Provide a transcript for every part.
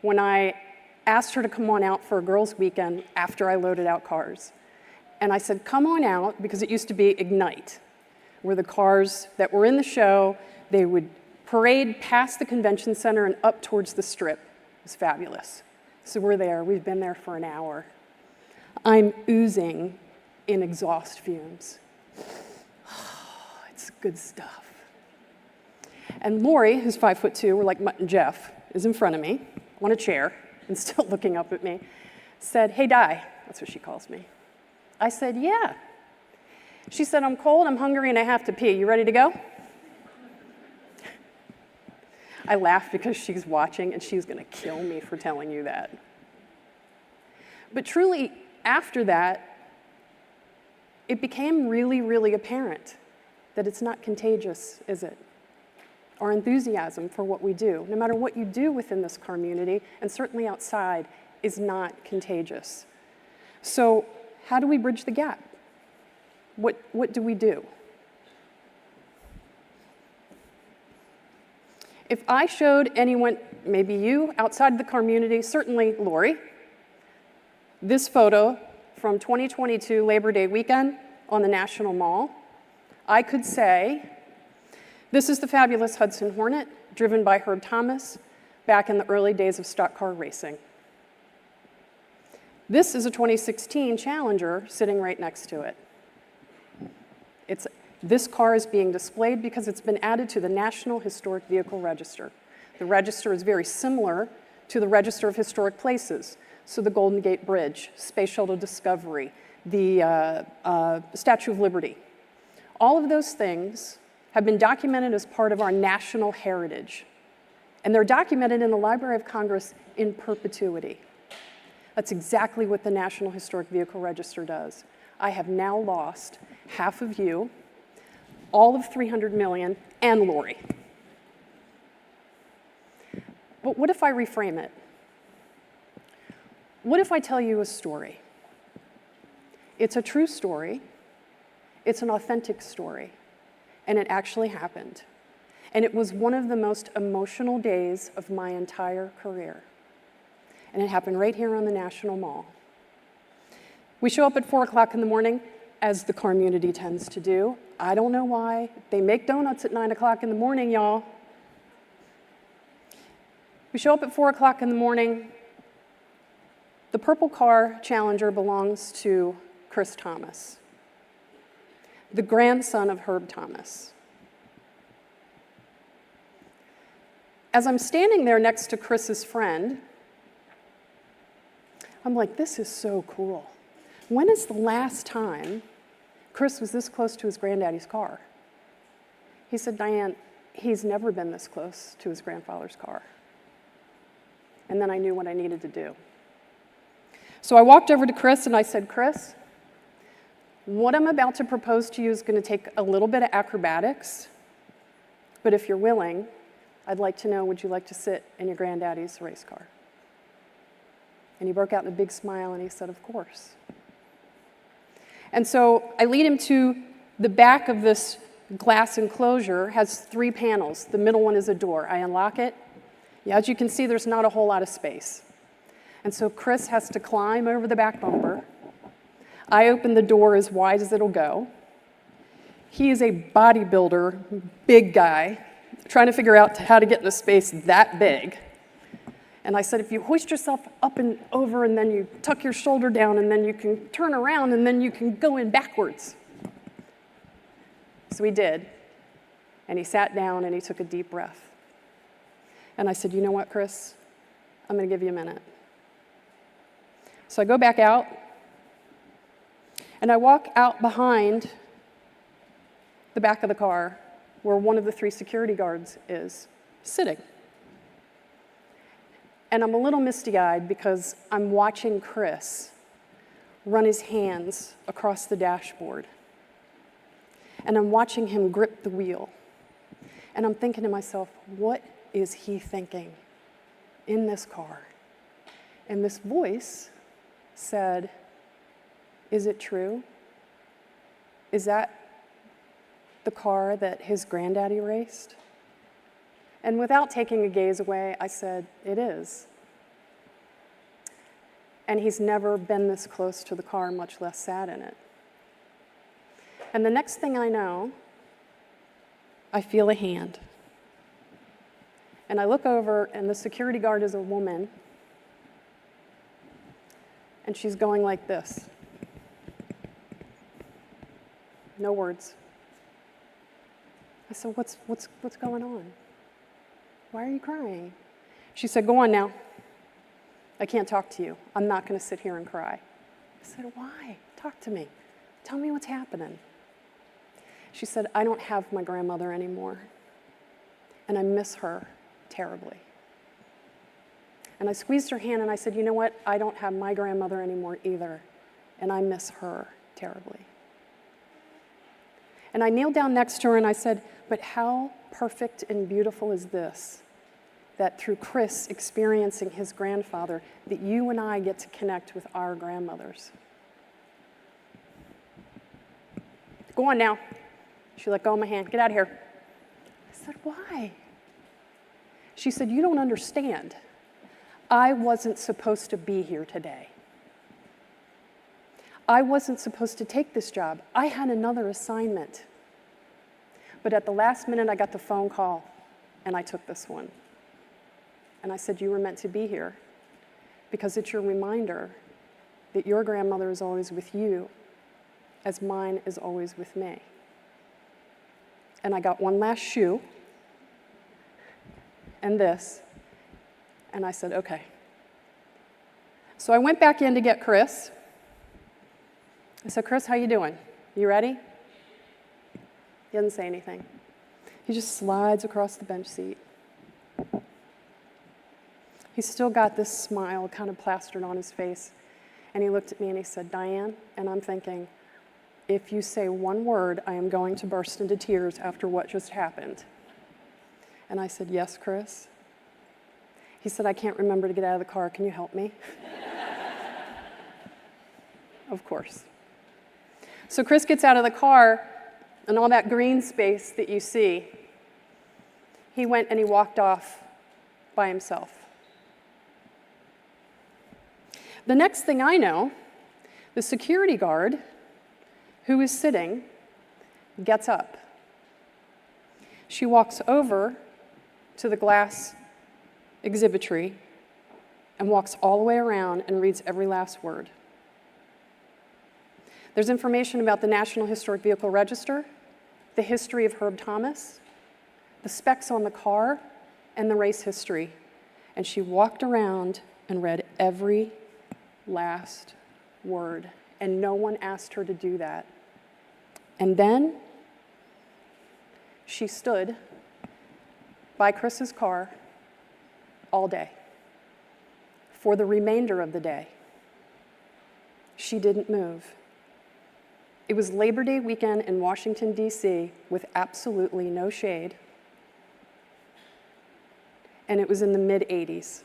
when I asked her to come on out for a girls' weekend after I loaded out cars. And I said, come on out, because it used to be Ignite, where the cars that were in the show, they would parade past the convention center and up towards the Strip. It was fabulous. So we're there. We've been there for an hour. I'm oozing in exhaust fumes. It's good stuff. And Lori, who's 5'2", we're like Mutt and Jeff, is in front of me on a chair and still looking up at me, said, hey, Di. That's what she calls me. I said, yeah. She said, I'm cold, I'm hungry, and I have to pee. You ready to go? I laughed because she's watching, and she's going to kill me for telling you that. But truly, after that, it became really, really apparent that it's not contagious, is it? Our enthusiasm for what we do, no matter what you do within this community, and certainly outside, is not contagious. So how do we bridge the gap? What do we do? If I showed anyone, maybe you, outside the community, certainly Lori, this photo from 2022 Labor Day weekend on the National Mall, I could say, this is the fabulous Hudson Hornet, driven by Herb Thomas back in the early days of stock car racing. This is a 2016 Challenger sitting right next to it. This car is being displayed because it's been added to the National Historic Vehicle Register. The register is very similar to the Register of Historic Places. So the Golden Gate Bridge, Space Shuttle Discovery, the Statue of Liberty. All of those things have been documented as part of our national heritage. And they're documented in the Library of Congress in perpetuity. That's exactly what the National Historic Vehicle Register does. I have now lost half of you, all of 300 million, and Lori. But what if I reframe it? What if I tell you a story? It's a true story. It's an authentic story. And it actually happened. And it was one of the most emotional days of my entire career. And it happened right here on the National Mall. We show up at 4 o'clock in the morning, as the community tends to do. I don't know why. They make donuts at 9 o'clock in the morning, y'all. We show up at 4 o'clock in the morning. The purple car Challenger belongs to Chris Thomas, the grandson of Herb Thomas. As I'm standing there next to Chris's friend, I'm like, this is so cool. When is the last time Chris was this close to his granddaddy's car? He said, Diane, he's never been this close to his grandfather's car. And then I knew what I needed to do. So I walked over to Chris and I said, Chris, what I'm about to propose to you is going to take a little bit of acrobatics, but if you're willing, I'd like to know, would you like to sit in your granddaddy's race car? And he broke out in a big smile and he said, of course. And so I lead him to the back of this glass enclosure, has 3 panels. The middle one is a door. I unlock it. Yeah, as you can see, there's not a whole lot of space. And so Chris has to climb over the back bumper. I open the door as wide as it'll go. He is a bodybuilder, big guy, trying to figure out how to get in a space that big. And I said, if you hoist yourself up and over, and then you tuck your shoulder down, and then you can turn around, and then you can go in backwards. So he did. And he sat down, and he took a deep breath. And I said, you know what, Chris? I'm going to give you a minute. So I go back out, and I walk out behind the back of the car where one of the 3 security guards is sitting. And I'm a little misty-eyed because I'm watching Chris run his hands across the dashboard. And I'm watching him grip the wheel. And I'm thinking to myself, what is he thinking in this car? And this voice said, is it true? Is that the car that his granddaddy raced? And without taking a gaze away, I said, "It is." And he's never been this close to the car, much less sat in it. And the next thing I know, I feel a hand. And I look over, and the security guard is a woman, and she's going like this. No words. I said, what's going on? Why are you crying? She said, "Go on now. I can't talk to you. I'm not going to sit here and cry." I said, "Why? Talk to me. Tell me what's happening." She said, "I don't have my grandmother anymore, and I miss her terribly." And I squeezed her hand and I said, "You know what? I don't have my grandmother anymore either, and I miss her terribly." And I kneeled down next to her and I said, "But how perfect and beautiful is this, that through Chris experiencing his grandfather, that you and I get to connect with our grandmothers." "Go on now." She let go of my hand. "Get out of here." I said, "Why?" She said, "You don't understand. I wasn't supposed to be here today. I wasn't supposed to take this job. I had another assignment. But at the last minute, I got the phone call, and I took this one." And I said, "You were meant to be here because it's your reminder that your grandmother is always with you as mine is always with me." And I got one last shoe and this, and I said, "Okay." So I went back in to get Chris. I said, "Chris, how you doing? You ready?" He doesn't say anything. He just slides across the bench seat. He's still got this smile kind of plastered on his face. And he looked at me and he said, "Diane," and I'm thinking, if you say one word, I am going to burst into tears after what just happened. And I said, "Yes, Chris." He said, "I can't remember to get out of the car. Can you help me?" Of course. So Chris gets out of the car, and all that green space that you see, he went and he walked off by himself. The next thing I know, the security guard who is sitting gets up. She walks over to the glass exhibitry and walks all the way around and reads every last word. There's information about the National Historic Vehicle Register, the history of Herb Thomas, the specs on the car, and the race history. And she walked around and read every last word, and no one asked her to do that. And then she stood by Chris's car all day, for the remainder of the day. She didn't move. It was Labor Day weekend in Washington, D.C., with absolutely no shade, and it was in the mid-'80s.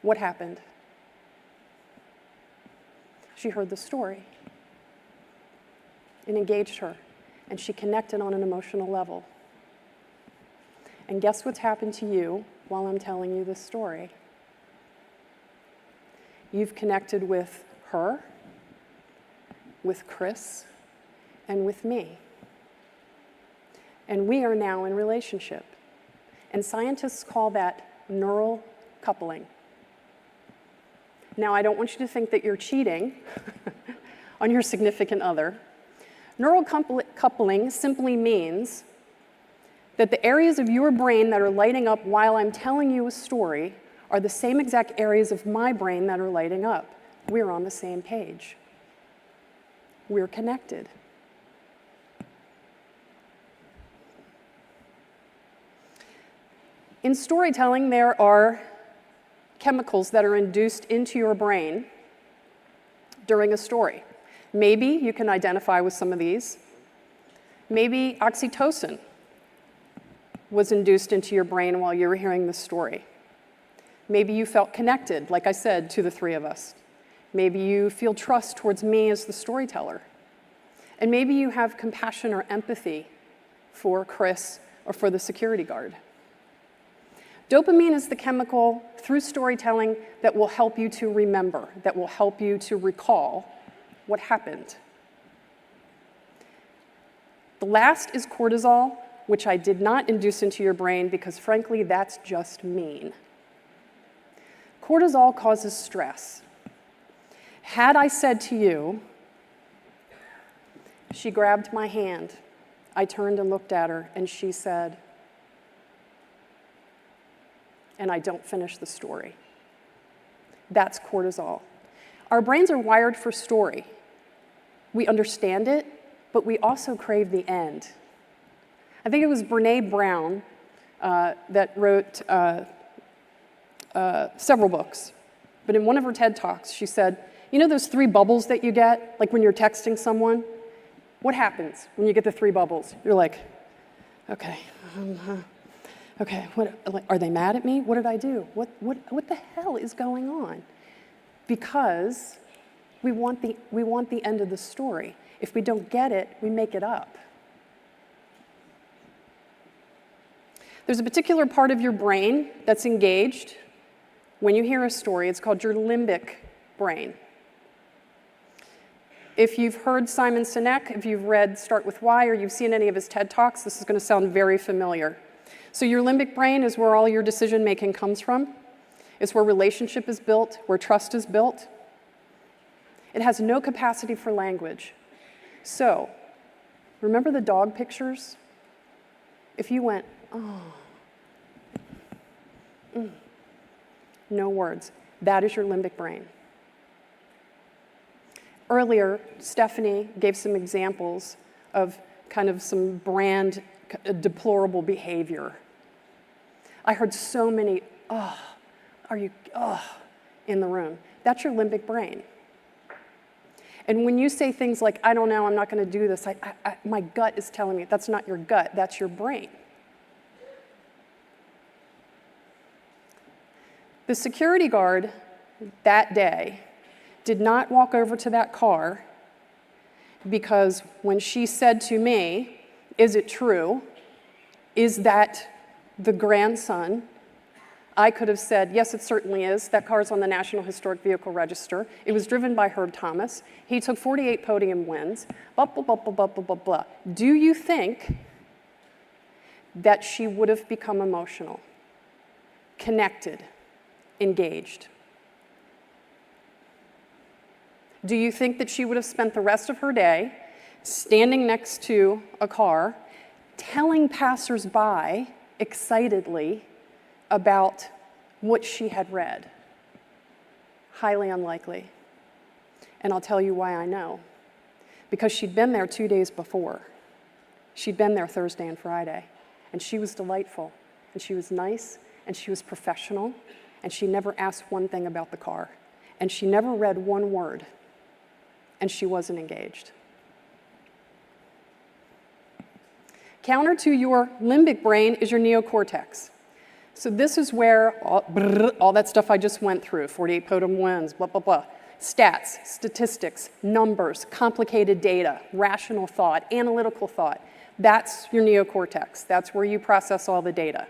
What happened? She heard the story. It engaged her, and she connected on an emotional level. And guess what's happened to you while I'm telling you this story? You've connected with her, with Chris, and with me. And we are now in relationship. And scientists call that neural coupling. Now, I don't want you to think that you're cheating on your significant other. Neural coupling simply means that the areas of your brain that are lighting up while I'm telling you a story are the same exact areas of my brain that are lighting up. We're on the same page. We're connected. In storytelling, there are chemicals that are induced into your brain during a story. Maybe you can identify with some of these. Maybe oxytocin was induced into your brain while you were hearing the story. Maybe you felt connected, like I said, to the three of us. Maybe you feel trust towards me as the storyteller. And maybe you have compassion or empathy for Chris or for the security guard. Dopamine is the chemical through storytelling that will help you to remember, that will help you to recall what happened. The last is cortisol, which I did not induce into your brain because frankly, that's just mean. Cortisol causes stress. Had I said to you, she grabbed my hand, I turned and looked at her, and she said, and I don't finish the story. That's cortisol. Our brains are wired for story. We understand it, but we also crave the end. I think it was Brené Brown that wrote several books, but in one of her TED Talks, she said, you know those 3 bubbles that you get, like when you're texting someone? What happens when you get the 3 bubbles? You're like, okay, okay, are they mad at me? What did I do? What the hell is going on? Because we want the end of the story. If we don't get it, we make it up. There's a particular part of your brain that's engaged when you hear a story. It's called your limbic brain. If you've heard Simon Sinek, if you've read Start With Why, or you've seen any of his TED Talks, this is going to sound very familiar. So your limbic brain is where all your decision making comes from. It's where relationship is built, where trust is built. It has no capacity for language. So, remember the dog pictures? If you went, oh, no words, that is your limbic brain. Earlier, Stephanie gave some examples of kind of some brand deplorable behavior. I heard so many, in the room. That's your limbic brain. And when you say things like, I don't know, I'm not going to do this, my gut is telling me, that's not your gut, that's your brain. The security guard that day did not walk over to that car because when she said to me, is it true? Is that the grandson? I could have said, yes, it certainly is. That car's on the National Historic Vehicle Register. It was driven by Herb Thomas. He took 48 podium wins, blah, blah, blah, blah, blah, blah, blah, blah. Do you think that she would have become emotional, connected, engaged? Do you think that she would have spent the rest of her day standing next to a car, telling passersby excitedly about what she had read? Highly unlikely. And I'll tell you why I know. Because she'd been there 2 days before. She'd been there Thursday and Friday. And she was delightful. And she was nice. And she was professional. And she never asked one thing about the car. And she never read one word. And she wasn't engaged. Counter to your limbic brain is your neocortex. So this is where all that stuff I just went through, 48 podium wins, blah, blah, blah. Stats, statistics, numbers, complicated data, rational thought, analytical thought. That's your neocortex. That's where you process all the data.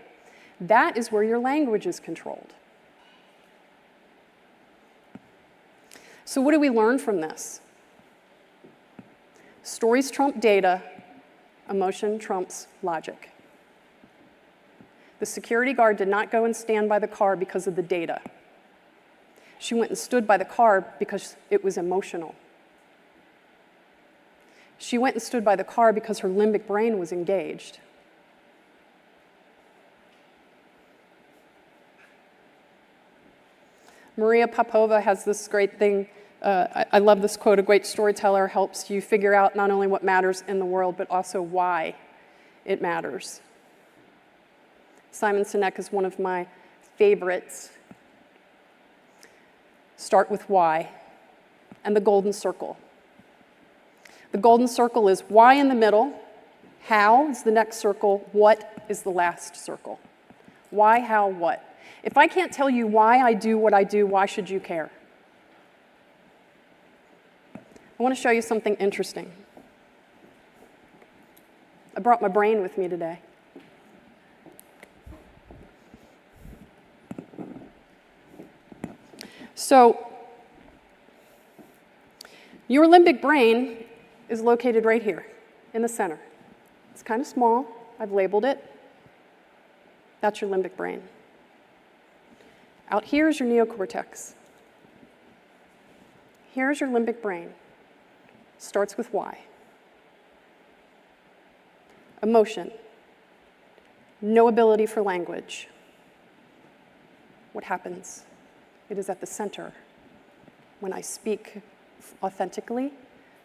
That is where your language is controlled. So what do we learn from this? Stories trump data, emotion trumps logic. The security guard did not go and stand by the car because of the data. She went and stood by the car because it was emotional. She went and stood by the car because her limbic brain was engaged. Maria Popova has this great thing. I love this quote, a great storyteller helps you figure out not only what matters in the world, but also why it matters. Simon Sinek is one of my favorites. Start with why, and the golden circle. The golden circle is why in the middle, how is the next circle, what is the last circle. Why, how, what. If I can't tell you why I do what I do, why should you care? I want to show you something interesting. I brought my brain with me today. So your limbic brain is located right here in the center. It's kind of small. I've labeled it. That's your limbic brain. Out here is your neocortex. Here's your limbic brain. Starts with Y. Emotion. No ability for language. What happens? It is at the center. When I speak authentically,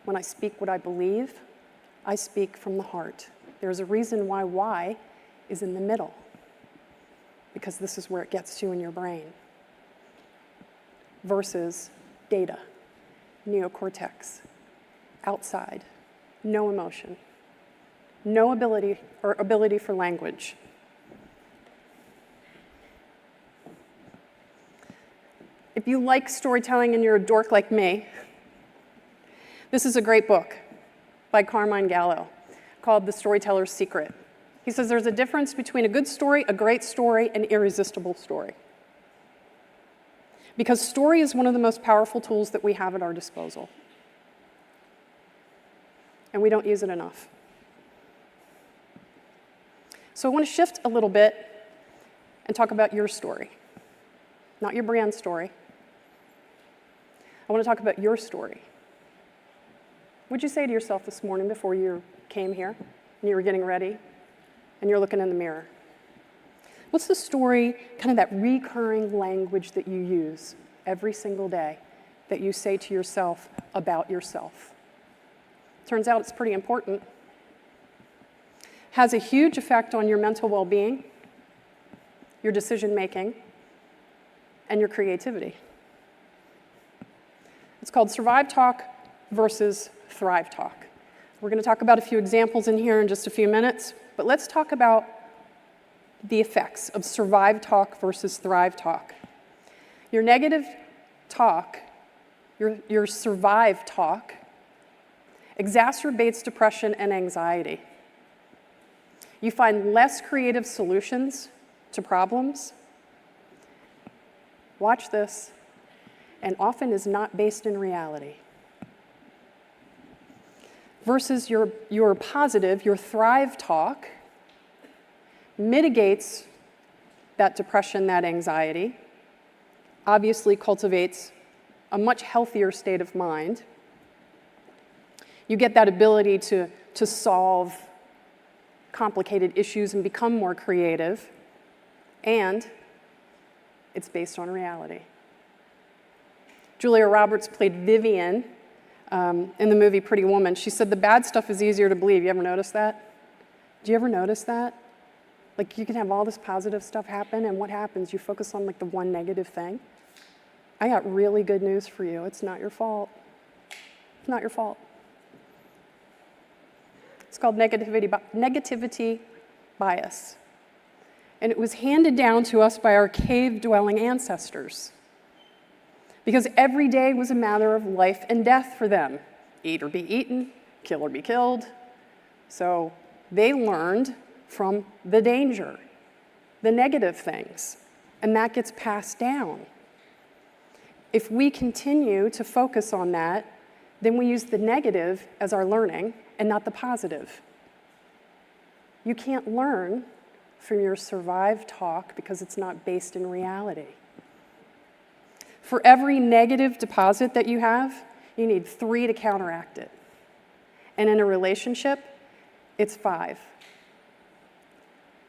when I speak what I believe, I speak from the heart. There's a reason why Y is in the middle, because this is where it gets to in your brain. Versus data, neocortex, outside, no emotion, no ability for language. If you like storytelling and you're a dork like me, this is a great book by Carmine Gallo called The Storyteller's Secret. He says there's a difference between a good story, a great story, and irresistible story. Because story is one of the most powerful tools that we have at our disposal. And we don't use it enough. So I want to shift a little bit and talk about your story. Not your brand story. I want to talk about your story. What'd you say to yourself this morning before you came here and you were getting ready and you're looking in the mirror? What's the story, kind of that recurring language that you use every single day that you say to yourself about yourself? Turns out it's pretty important. Has a huge effect on your mental well-being, your decision-making, and your creativity. It's called Survive Talk versus Thrive Talk. We're going to talk about a few examples in here in just a few minutes, but let's talk about the effects of Survive Talk versus Thrive Talk. Your negative talk, your Survive Talk, exacerbates depression and anxiety. You find less creative solutions to problems. Watch this, and often is not based in reality. Versus your positive, your Thrive Talk, mitigates that depression, that anxiety, obviously cultivates a much healthier state of mind. You get that ability to solve complicated issues and become more creative, and it's based on reality. Julia Roberts played Vivian in the movie Pretty Woman. She said the bad stuff is easier to believe. You ever notice that? Do you ever notice that? Like, you can have all this positive stuff happen, and what happens? You focus on like the one negative thing. I got really good news for you. It's not your fault. It's not your fault. It's called negativity bias. And it was handed down to us by our cave-dwelling ancestors. Because every day was a matter of life and death for them. Eat or be eaten, kill or be killed. So they learned from the danger, the negative things, and that gets passed down. If we continue to focus on that, then we use the negative as our learning and not the positive. You can't learn from your Survive Talk because it's not based in reality. For every negative deposit that you have, you need 3 to counteract it. And in a relationship, it's 5.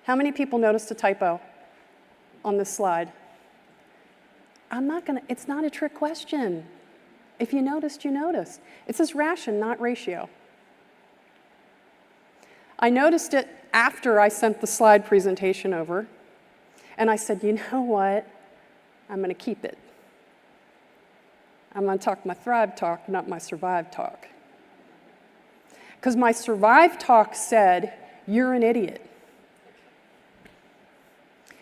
How many people noticed a typo on this slide? It's not a trick question. If you noticed, you noticed. It says ration, not ratio. I noticed it after I sent the slide presentation over, and I said, you know what? I'm going to keep it. I'm going to talk my Thrive Talk, not my Survive Talk. Because my Survive Talk said, you're an idiot.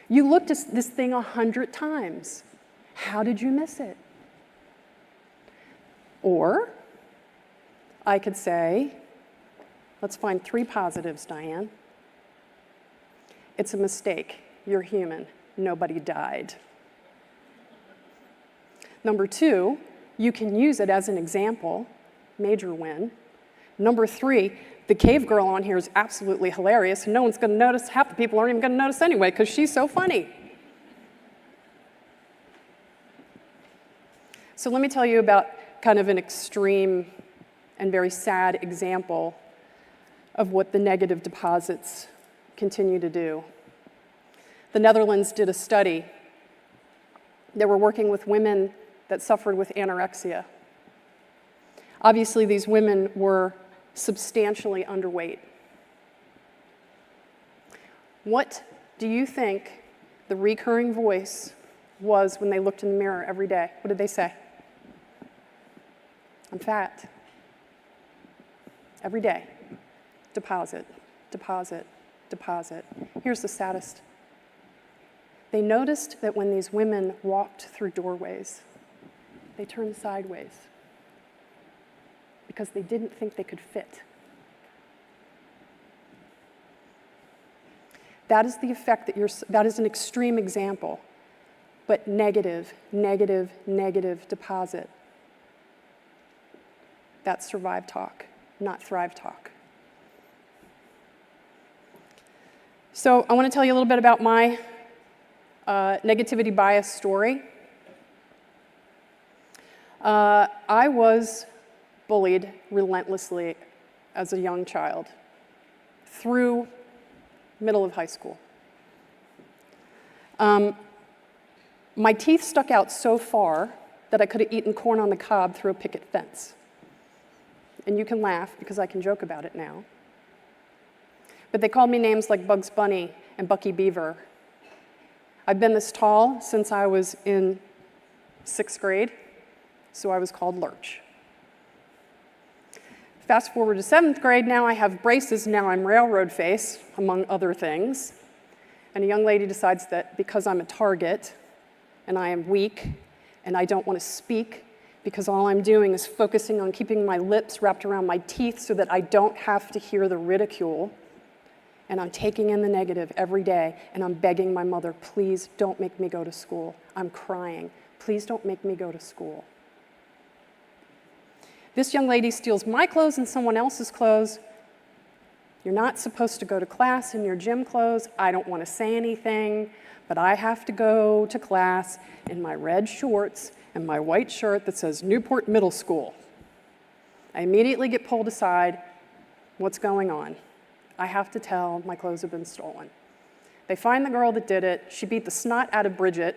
You looked at this thing 100 times. How did you miss it? Or I could say, let's find 3 positives, Diane. It's a mistake. You're human. Nobody died. Number 2, you can use it as an example, major win. Number 3, the cave girl on here is absolutely hilarious, and no one's going to notice. Half the people aren't even going to notice anyway because she's so funny. So let me tell you about kind of an extreme and very sad example of what the negative deposits continue to do. The Netherlands did a study. They were working with women that suffered with anorexia. Obviously, these women were substantially underweight. What do you think the recurring voice was when they looked in the mirror every day? What did they say? I'm fat. Every day. Deposit, deposit, deposit. Here's the saddest. They noticed that when these women walked through doorways, they turned sideways because they didn't think they could fit. That is the effect that is an extreme example, but negative, negative, negative deposit. That's survive talk, not thrive talk. So I want to tell you a little bit about my negativity bias story. I was bullied relentlessly as a young child through middle of high school. My teeth stuck out so far that I could have eaten corn on the cob through a picket fence. And you can laugh because I can joke about it now. But they called me names like Bugs Bunny and Bucky Beaver. I've been this tall since I was in 6th grade, so I was called Lurch. Fast forward to 7th grade, now I have braces, now I'm railroad face, among other things. And a young lady decides that because I'm a target, and I am weak, and I don't want to speak, because all I'm doing is focusing on keeping my lips wrapped around my teeth so that I don't have to hear the ridicule, and I'm taking in the negative every day, and I'm begging my mother, please don't make me go to school. I'm crying. Please don't make me go to school. This young lady steals my clothes and someone else's clothes. You're not supposed to go to class in your gym clothes. I don't want to say anything, but I have to go to class in my red shorts and my white shirt that says Newport Middle School. I immediately get pulled aside. What's going on? I have to tell my clothes have been stolen. They find the girl that did it. She beat the snot out of Bridget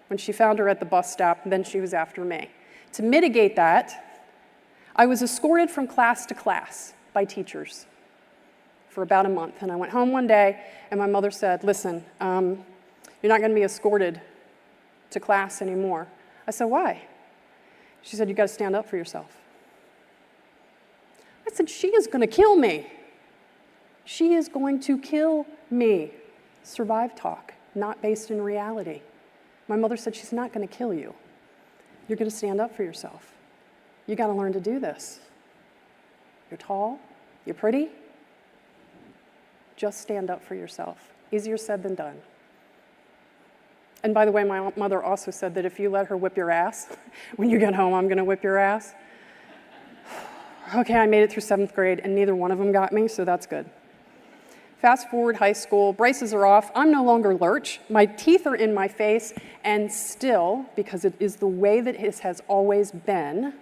when she found her at the bus stop, and then she was after me. To mitigate that, I was escorted from class to class by teachers for about a month. And I went home one day, and my mother said, listen, you're not going to be escorted to class anymore. I said, why? She said, you got to stand up for yourself. I said, she is going to kill me. She is going to kill me. Survive talk, not based in reality. My mother said, she's not going to kill you. You're going to stand up for yourself. You got to learn to do this. You're tall, you're pretty. Just stand up for yourself. Easier said than done. And by the way, my mother also said that if you let her whip your ass, when you get home, I'm going to whip your ass. Okay, I made it through 7th grade, and neither one of them got me, so that's good. Fast forward high school, braces are off. I'm no longer Lurch. My teeth are in my face, and still, because it is the way that it has always been,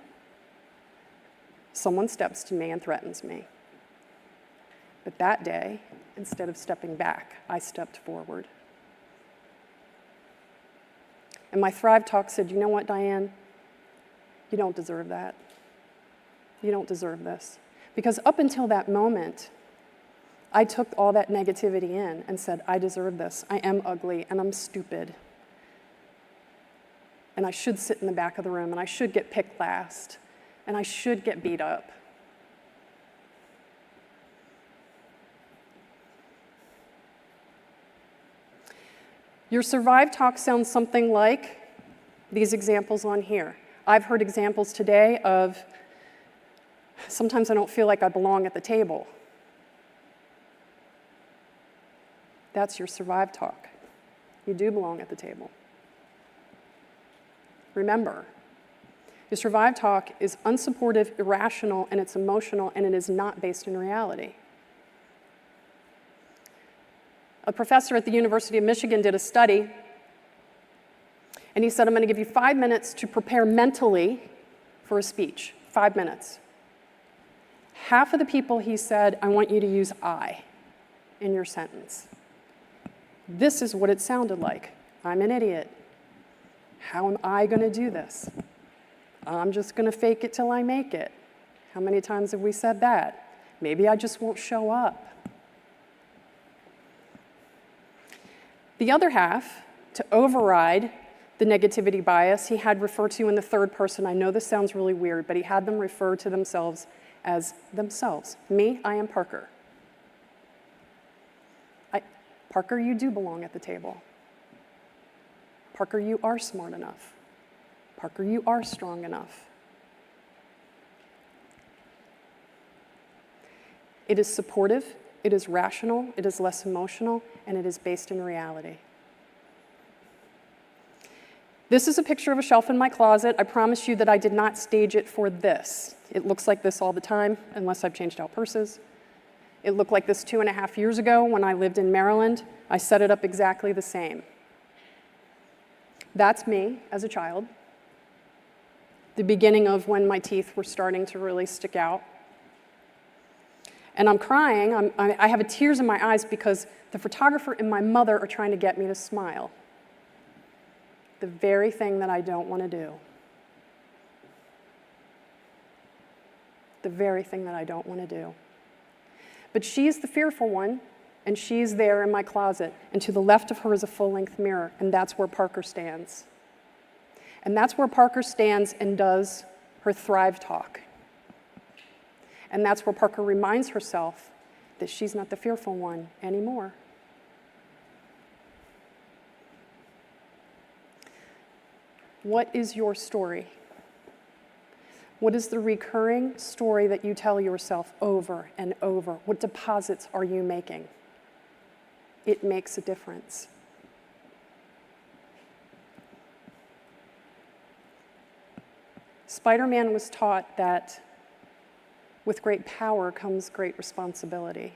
someone steps to me and threatens me. But that day, instead of stepping back, I stepped forward. And my Thrive Talk said, you know what, Diane? You don't deserve that. You don't deserve this. Because up until that moment, I took all that negativity in and said, I deserve this. I am ugly, and I'm stupid. And I should sit in the back of the room, and I should get picked last, and I should get beat up. Your Survive Talk sounds something like these examples on here. I've heard examples today of, sometimes I don't feel like I belong at the table. That's your Survive Talk. You do belong at the table. Remember, Your Survive talk is unsupportive, irrational, and it's emotional, and it is not based in reality. A professor at the University of Michigan did a study, and he said, I'm going to give you 5 minutes to prepare mentally for a speech. 5 minutes. Half of the people, he said, I want you to use I in your sentence. This is what it sounded like. I'm an idiot. How am I going to do this? I'm just going to fake it till I make it. How many times have we said that? Maybe I just won't show up. The other half, to override the negativity bias, he had referred to in the third person. I know this sounds really weird, but he had them refer to themselves as themselves. Me, I am Parker. Parker, you do belong at the table. Parker, you are smart enough. Parker, you are strong enough. It is supportive, it is rational, it is less emotional, and it is based in reality. This is a picture of a shelf in my closet. I promise you that I did not stage it for this. It looks like this all the time, unless I've changed out purses. It looked like this 2.5 years ago when I lived in Maryland. I set it up exactly the same. That's me as a child. The beginning of when my teeth were starting to really stick out. And I'm crying. I have tears in my eyes because the photographer and my mother are trying to get me to smile. The very thing that I don't want to do. The very thing that I don't want to do. But she's the fearful one, and she's there in my closet. And to the left of her is a full-length mirror, and that's where Parker stands. And that's where Parker stands and does her Thrive talk. And that's where Parker reminds herself that she's not the fearful one anymore. What is your story? What is the recurring story that you tell yourself over and over? What deposits are you making? It makes a difference. Spider-Man was taught that with great power comes great responsibility.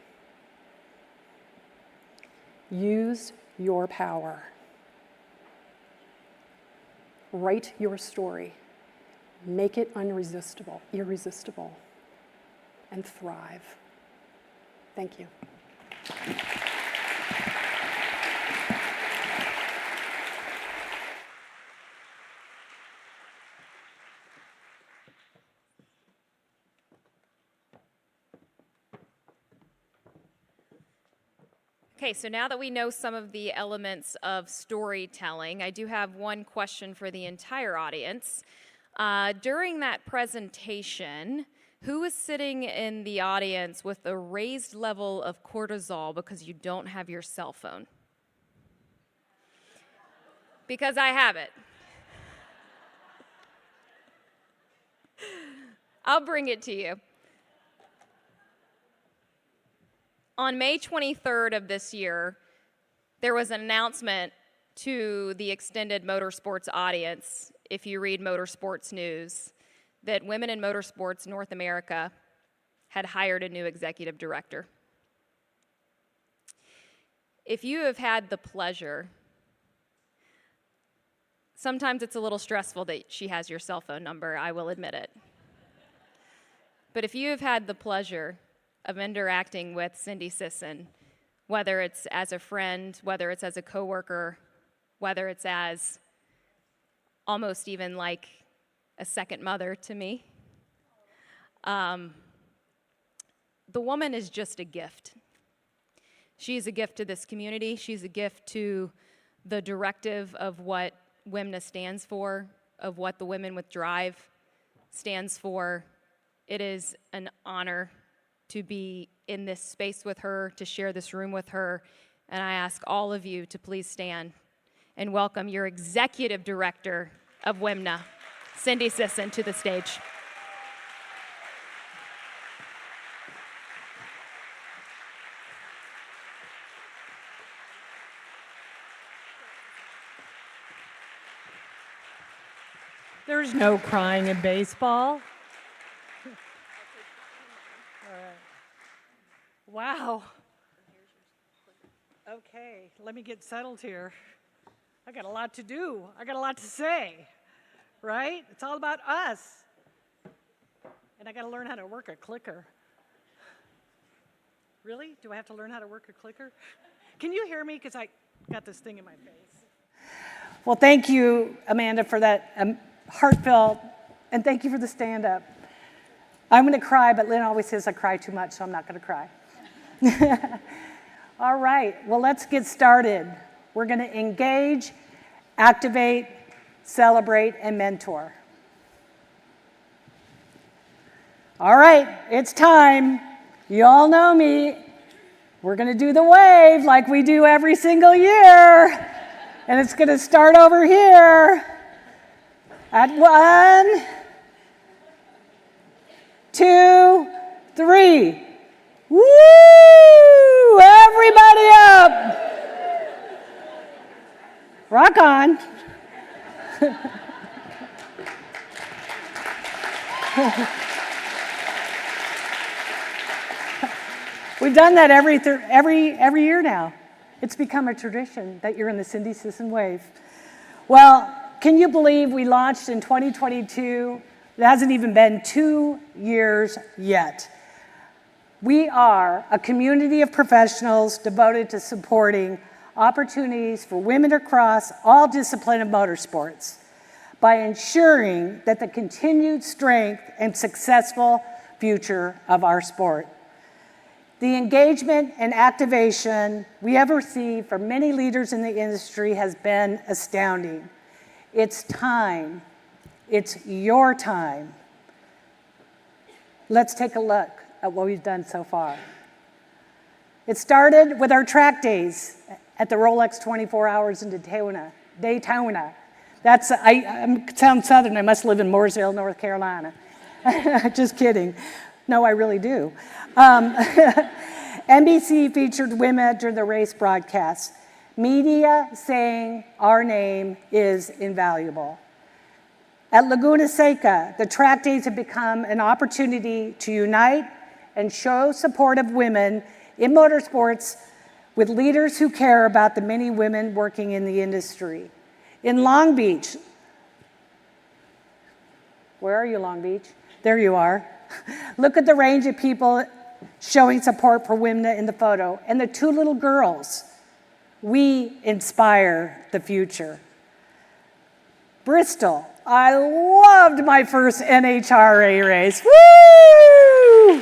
Use your power. Write your story. Make it irresistible, and thrive. Thank you. Okay, so now that we know some of the elements of storytelling, I do have one question for the entire audience. During that presentation, who was sitting in the audience with a raised level of cortisol because you don't have your cell phone? Because I have it. I'll bring it to you. On May 23rd of this year, there was an announcement to the extended motorsports audience, if you read Motorsports News, that Women in Motorsports North America had hired a new executive director. If you have had the pleasure, sometimes it's a little stressful that she has your cell phone number, I will admit it. But if you have had the pleasure of interacting with Cindy Sisson, whether it's as a friend, whether it's as a coworker, whether it's as almost even like a second mother to me, the woman is just a gift. She's a gift to this community. She's a gift to the directive of what WIMNA stands for, of what the Women with Drive stands for. It is an honor to be in this space with her, to share this room with her, and I ask all of you to please stand and welcome your Executive Director of WIMNA, Cindy Sisson, to the stage. There's no crying in baseball. All right. Wow. Okay, let me get settled here. I got a lot to do. I got a lot to say, right? It's all about us. And I got to learn how to work a clicker. Really? Do I have to learn how to work a clicker? Can you hear me? Because I got this thing in my face. Well, thank you, Amanda, for that heartfelt, and thank you for the stand-up. I'm going to cry, but Lynn always says I cry too much, so I'm not going to cry. All right, well, let's get started. We're going to engage, activate, celebrate, and mentor. All right, it's time. You all know me. We're going to do the wave like we do every single year. And it's going to start over here at 1, 2, 3. Woo! Everybody up! Rock on. We've done that every year now. It's become a tradition that you're in the Cindy Sisson wave. Well, can you believe we launched in 2022? It hasn't even been 2 years yet. We are a community of professionals devoted to supporting opportunities for women across all disciplines of motorsports by ensuring that the continued strength and successful future of our sport. The engagement and activation we have received from many leaders in the industry has been astounding. It's time. It's your time. Let's take a look at what we've done so far. It started with our track days at the Rolex 24 Hours in Daytona. I sound Southern. I must live in Mooresville, North Carolina. Just kidding. No, I really do. NBC featured women during the race broadcast. Media saying our name is invaluable. At Laguna Seca, the track days have become an opportunity to unite and show support of women in motorsports with leaders who care about the many women working in the industry. In Long Beach, where are you, Long Beach? There you are. Look at the range of people showing support for women in the photo. And the 2 little girls. We inspire the future. Bristol. I loved my first NHRA race. Woo!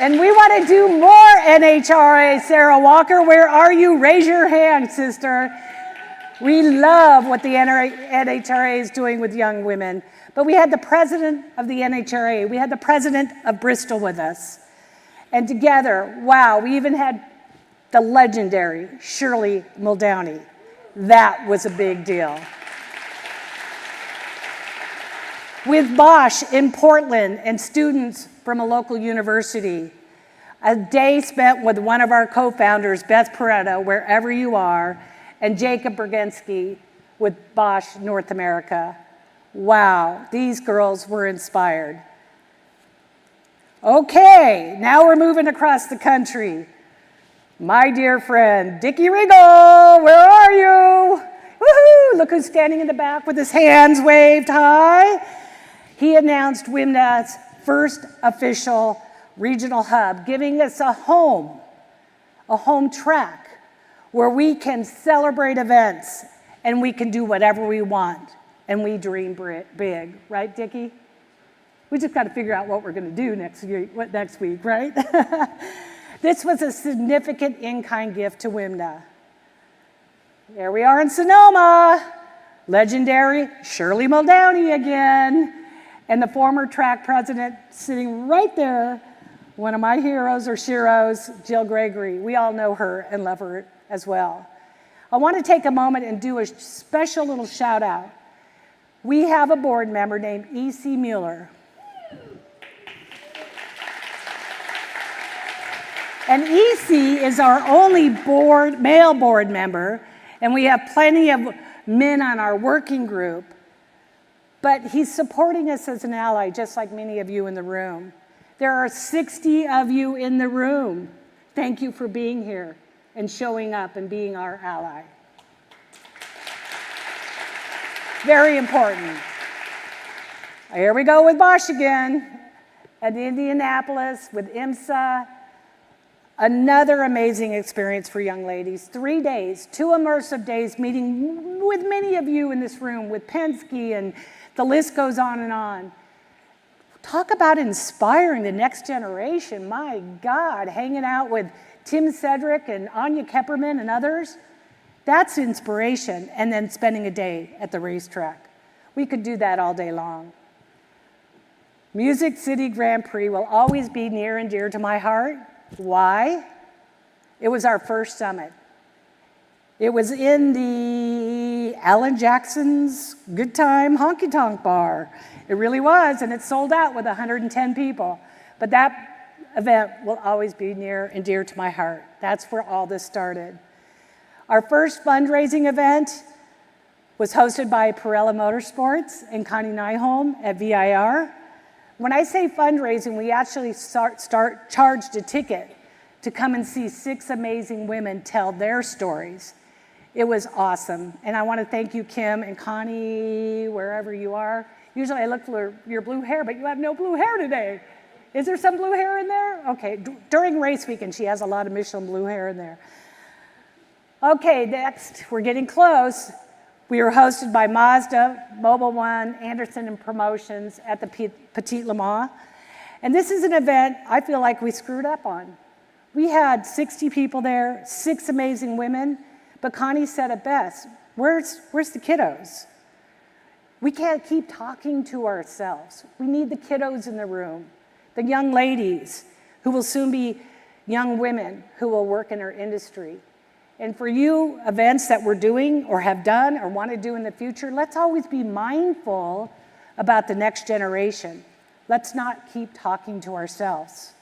And we want to do more NHRA. Sarah Walker, where are you? Raise your hand, sister. We love what the NHRA is doing with young women. But we had the president of the NHRA, we had the president of Bristol with us. And together, wow, we even had the legendary Shirley Muldowney. That was a big deal. With Bosch in Portland and students from a local university, a day spent with one of our co-founders, Beth Pareto, wherever you are, and Jacob Bergenski with Bosch North America. Wow, these girls were inspired. Okay, now we're moving across the country. My dear friend, Dickie Regal, where are you? Woohoo! Look who's standing in the back with his hands waved high. He announced WMNA's first official regional hub, giving us a home track where we can celebrate events and we can do whatever we want. And we dream big, right, Dickie? We just got to figure out what we're going to do next week, right? This was a significant in-kind gift to WMNA. There we are in Sonoma. Legendary Shirley Muldowney again. And the former track president sitting right there, one of my heroes or sheroes, Jill Gregory. We all know her and love her as well. I want to take a moment and do a special little shout out. We have a board member named E.C. Mueller. And E.C. is our only male board member, and we have plenty of men on our working group. but he's supporting us as an ally, just like many of you in the room. There are 60 of you in the room. Thank you for being here and showing up and being our ally. Very important. Here we go with Bosch again at Indianapolis with IMSA. Another amazing experience for young ladies. 3 days, 2 immersive days, meeting with many of you in this room, with Penske, and the list goes on and on. Talk about inspiring the next generation. My God, hanging out with Tim Cedric and Anya Kepperman and others. That's inspiration, and then spending a day at the racetrack. We could do that all day long. Music City Grand Prix will always be near and dear to my heart. Why? It was our first summit. It was in the Alan Jackson's Good Time Honky Tonk Bar. It really was, and it sold out with 110 people. But that event will always be near and dear to my heart. That's where all this started. Our first fundraising event was hosted by Pirella Motorsports and Connie Nyholm at VIR. When I say fundraising, we actually charged a ticket to come and see 6 amazing women tell their stories. It was awesome. And I want to thank you, Kim and Connie, wherever you are. Usually I look for your blue hair, but you have no blue hair today. Is there some blue hair in there? Okay, during race weekend, she has a lot of Michelin blue hair in there. Okay, next, we're getting close. We were hosted by Mazda, Mobil 1, Anderson and Promotions at the Petit Le Mans. And this is an event I feel like we screwed up on. We had 60 people there, 6 amazing women, but Connie said it best. Where's the kiddos? We can't keep talking to ourselves. We need the kiddos in the room, the young ladies who will soon be young women who will work in our industry. And for you, events that we're doing or have done or want to do in the future, let's always be mindful about the next generation. Let's not keep talking to ourselves.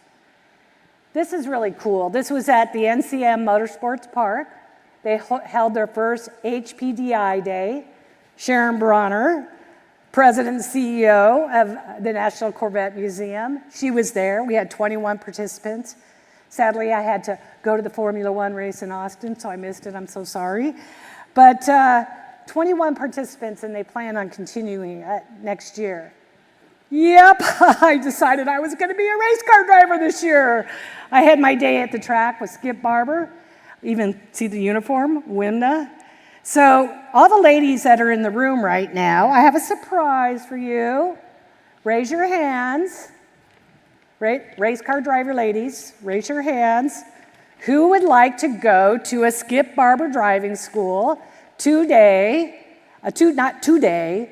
This is really cool. This was at the NCM Motorsports Park. They held their first HPDI Day. Sharon Bronner, President and CEO of the National Corvette Museum, she was there. We had 21 participants. Sadly, I had to go to the Formula One race in Austin, so I missed it. I'm so sorry. But 21 participants, and they plan on continuing next year. Yep, I decided I was going to be a race car driver this year. I had my day at the track with Skip Barber. Even see the uniform, Wimna. So all the ladies that are in the room right now, I have a surprise for you. Raise your hands. Race car driver ladies, raise your hands. Who would like to go to a Skip Barber driving school today? A two-day.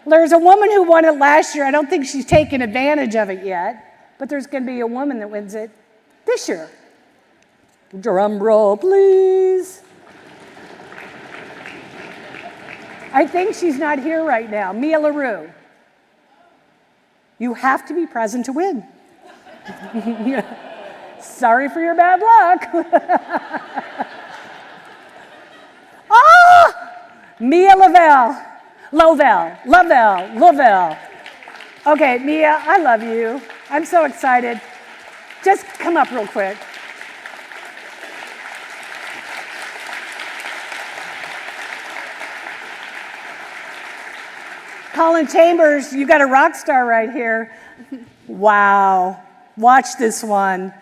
There's a woman who won it last year. I don't think she's taken advantage of it yet, but there's going to be a woman that wins it this year. Drum roll, please. I think she's not here right now. Mia LaRue. You have to be present to win. Sorry for your bad luck. Mia Lovell. Okay, Mia, I love you. I'm so excited. Just come up real quick. Colin Chambers, you got a rock star right here. Wow. Watch this one.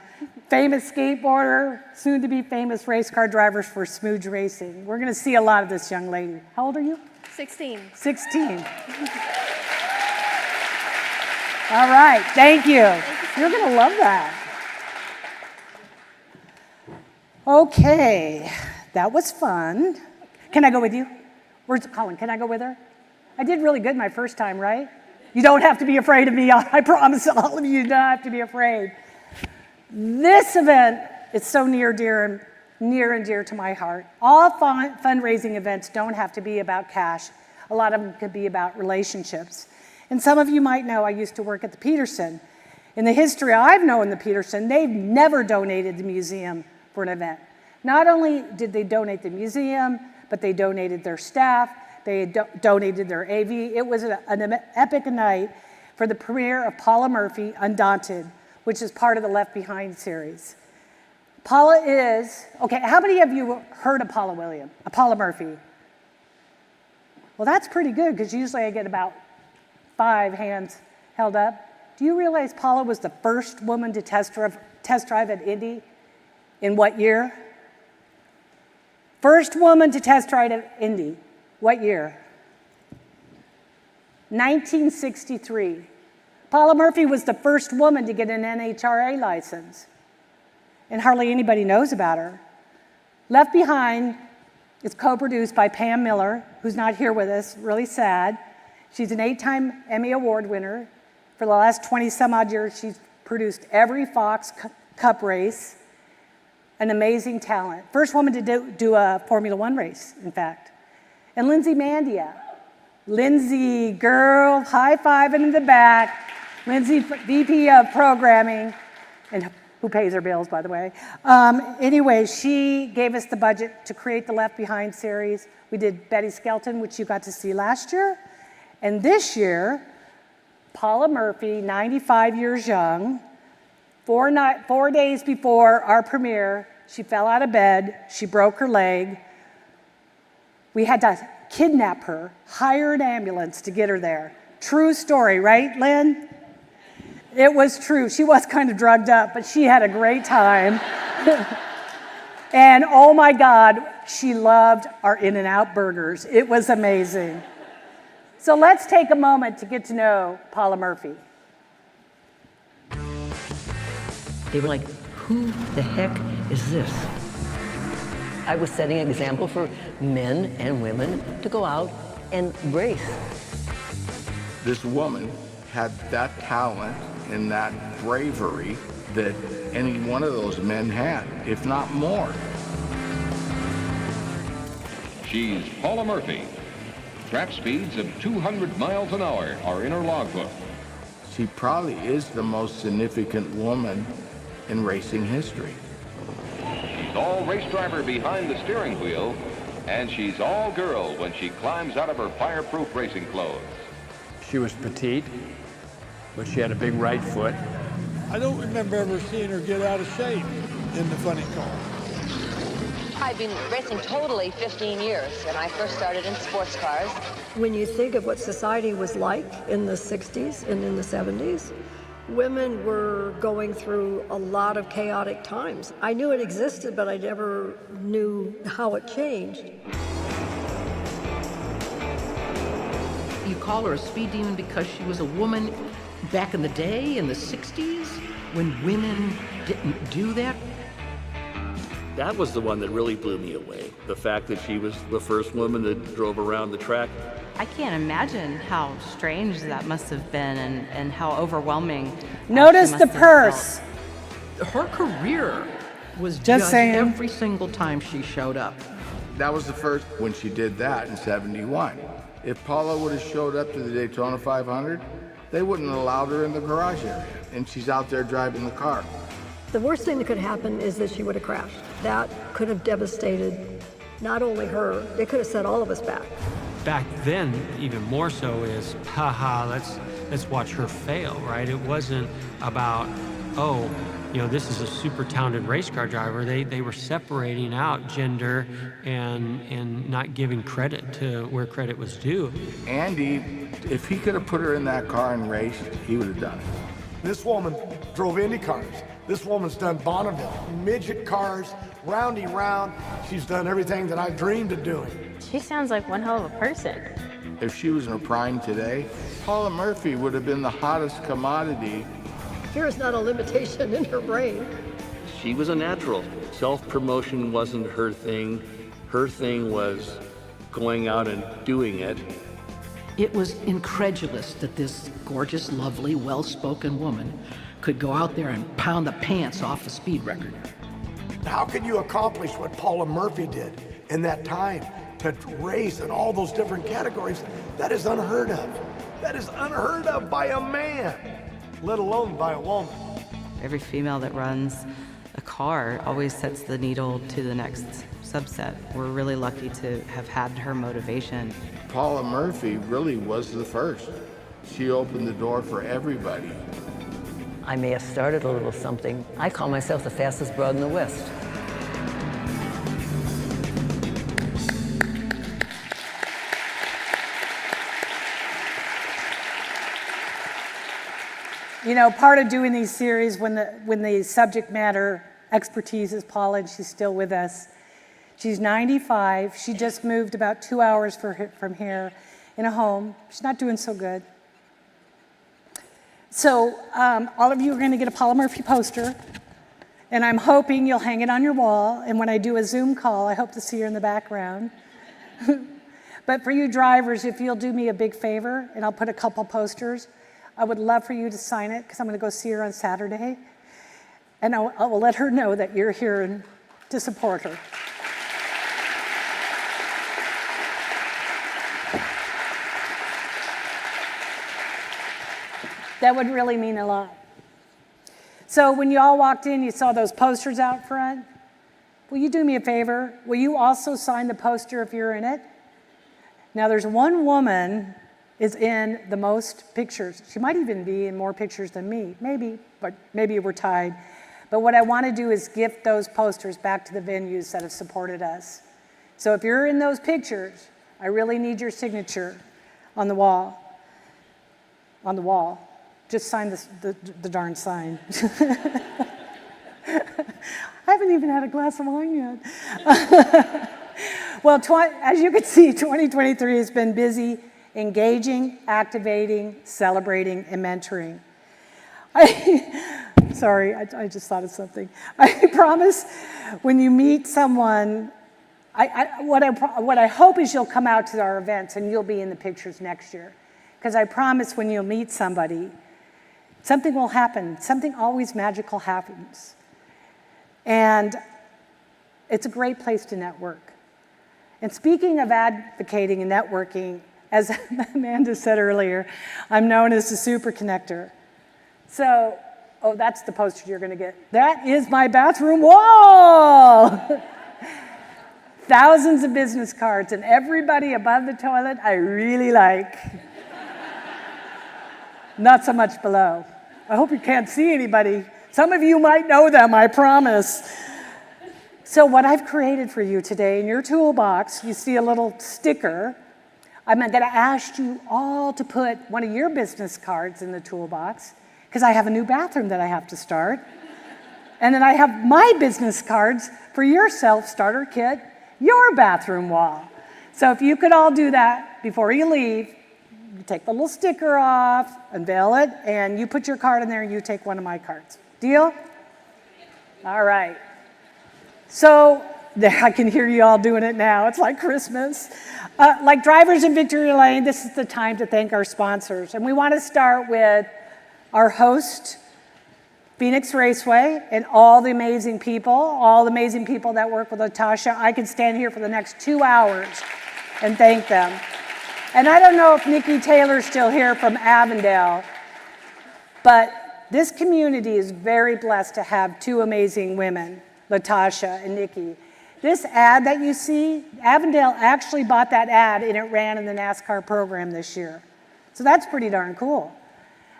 Famous skateboarder, soon to be famous race car drivers for Smooge Racing. We're going to see a lot of this young lady. How old are you? 16. 16. All right. Thank you. You're going to love that. Okay. That was fun. Can I go with you? Where's Colin? Can I go with her? I did really good my first time, right? You don't have to be afraid of me. I promise all of you don't have to be afraid. This event is so near and dear to my heart. All fundraising events don't have to be about cash. A lot of them could be about relationships. And some of you might know I used to work at the Peterson. In the history I've known the Peterson, they've never donated the museum for an event. Not only did they donate the museum, but they donated their staff, they donated their AV. It was an epic night for the premiere of Paula Murphy, Undaunted, which is part of the Left Behind series. Paula is, okay, how many of you heard of Paula Murphy? Well, that's pretty good, because usually I get about 5 hands held up. Do you realize Paula was the first woman to test drive at Indy? In what year? First woman to test drive at Indy. What year? 1963. Paula Murphy was the first woman to get an NHRA license, and hardly anybody knows about her. Left Behind is co-produced by Pam Miller, who's not here with us, really sad. She's an 8-time Emmy Award winner. For the last 20 some odd years, she's produced every Fox Cup race. An amazing talent. First woman to do a Formula One race, in fact. And Lindsay Mandia. Lindsay, girl, high-fiving in the back. Lindsay, VP of Programming, and who pays her bills, by the way. Anyway, she gave us the budget to create the Left Behind series. We did Betty Skelton, which you got to see last year. And this year, Paula Murphy, 95 years young, 4 days before our premiere, she fell out of bed, she broke her leg. We had to kidnap her, hire an ambulance to get her there. True story, right, Lynn? It was true. She was kind of drugged up, but she had a great time. And oh my God, she loved our In-N-Out burgers. It was amazing. So let's take a moment to get to know Paula Murphy. They were like, who the heck is this? I was setting an example for men and women to go out and race. This woman had that talent and that bravery that any one of those men had, if not more. She's Paula Murphy. Track speeds of 200 miles an hour are in her logbook. She probably is the most significant woman in racing history. She's all race driver behind the steering wheel, and she's all girl when she climbs out of her fireproof racing clothes. She was petite, but she had a big right foot. I don't remember ever seeing her get out of shape in the funny car. I've been racing totally 15 years, and I first started in sports cars. When you think of what society was like in the 60s and in the 70s, women were going through a lot of chaotic times. I knew it existed, but I never knew how it changed. You call her a speed demon because she was a woman back in the day, in the 60s, when women didn't do that? That was the one that really blew me away. The fact that she was the first woman that drove around the track. I can't imagine how strange that must have been and how overwhelming. Notice the purse. Her career was Just judged saying. every single time she showed up. That was the first when she did that in '71. If Paula would have showed up to the Daytona 500, they wouldn't have allowed her in the garage area, and she's out there driving the car. The worst thing that could happen is that she would have crashed. That could have devastated not only her, it could have set all of us back. Back then, even more so, is, haha, let's watch her fail, right? It wasn't about, oh, you know, this is a super talented race car driver. They were separating out gender and not giving credit to where credit was due. Andy, if he could have put her in that car and raced, he would have done it. This woman drove Indy cars. This woman's done Bonneville, midget cars, roundy round. She's done everything that I dreamed of doing. She sounds like one hell of a person. If she was in her prime today, Paula Murphy would have been the hottest commodity. Fear is not a limitation in her brain. She was a natural. Self-promotion wasn't her thing. Her thing was going out and doing it. It was incredulous that this gorgeous, lovely, well-spoken woman could go out there and pound the pants off a speed record. How could you accomplish what Paula Murphy did in that time to race in all those different categories? That is unheard of. That is unheard of by a man, let alone by a woman. Every female that runs a car always sets the needle to the next subset. We're really lucky to have had her motivation. Paula Murphy really was the first. She opened the door for everybody. I may have started a little something. I call myself the fastest broad in the West. You know, part of doing these series when the subject matter expertise is Paula, and she's still with us. She's 95. She just moved about 2 hours from here in a home. She's not doing so good. So all of you are going to get a Paula Murphy poster, and I'm hoping you'll hang it on your wall. And when I do a Zoom call, I hope to see her in the background. But for you drivers, if you'll do me a big favor, and I'll put a couple posters, I would love for you to sign it, because I'm going to go see her on Saturday. And I will let her know that you're here to support her. That would really mean a lot. So when you all walked in, you saw those posters out front. Will you do me a favor? Will you also sign the poster if you're in it? Now there's one woman is in the most pictures. She might even be in more pictures than me, maybe, but maybe we're tied. But what I want to do is gift those posters back to the venues that have supported us. So if you're in those pictures, I really need your signature on the wall. On the wall. Just sign the darn sign. I haven't even had a glass of wine yet. Well, as you can see, 2023 has been busy engaging, activating, celebrating, and mentoring. Sorry, I just thought of something. I promise when you meet someone, what I hope is you'll come out to our events and you'll be in the pictures next year. Because I promise when you'll meet somebody, something will happen. Something always magical happens. And it's a great place to network. And speaking of advocating and networking, as Amanda said earlier, I'm known as the super connector. So, oh, that's the poster you're going to get. That is my bathroom wall. Thousands of business cards, and everybody above the toilet I really like. Not so much below. I hope you can't see anybody. Some of you might know them, I promise. So what I've created for you today in your toolbox, you see a little sticker. I'm going to ask you all to put one of your business cards in the toolbox, because I have a new bathroom that I have to start. And then I have my business cards for your self-starter kit, your bathroom wall. So if you could all do that before you leave, you take the little sticker off, unveil it, and you put your card in there and you take one of my cards. Deal? All right. So I can hear you all doing it now. It's like Christmas. Like drivers in Victory Lane, this is the time to thank our sponsors. And we want to start with our host, Phoenix Raceway, and all the amazing people that work with Latasha. I could stand here for the next 2 hours and thank them. And I don't know if Nikki Taylor's still here from Avondale, but this community is very blessed to have two amazing women, Latasha and Nikki. This ad that you see, Avondale actually bought that ad and it ran in the NASCAR program this year. So that's pretty darn cool.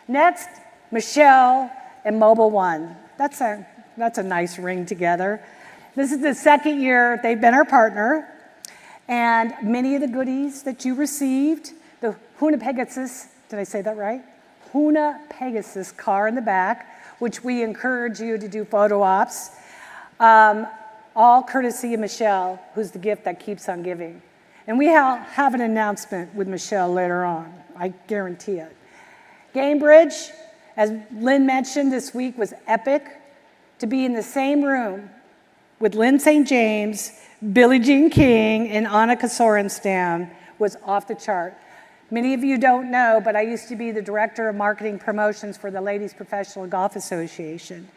Next, Michelle and Mobile One. That's a nice ring together. This is the second year they've been our partner. And many of the goodies that you received, the Huna Pegasus, did I say that right? Huna Pegasus car in the back, which we encourage you to do photo ops. All courtesy of Michelle, who's the gift that keeps on giving. And we have an announcement with Michelle later on, I guarantee it. Gamebridge, as Lynn mentioned this week, was epic. To be in the same room with Lynn St. James, Billie Jean King, and Annika Sorenstam was off the chart. Many of you don't know, but I used to be the director of marketing promotions for the Ladies Professional Golf Association.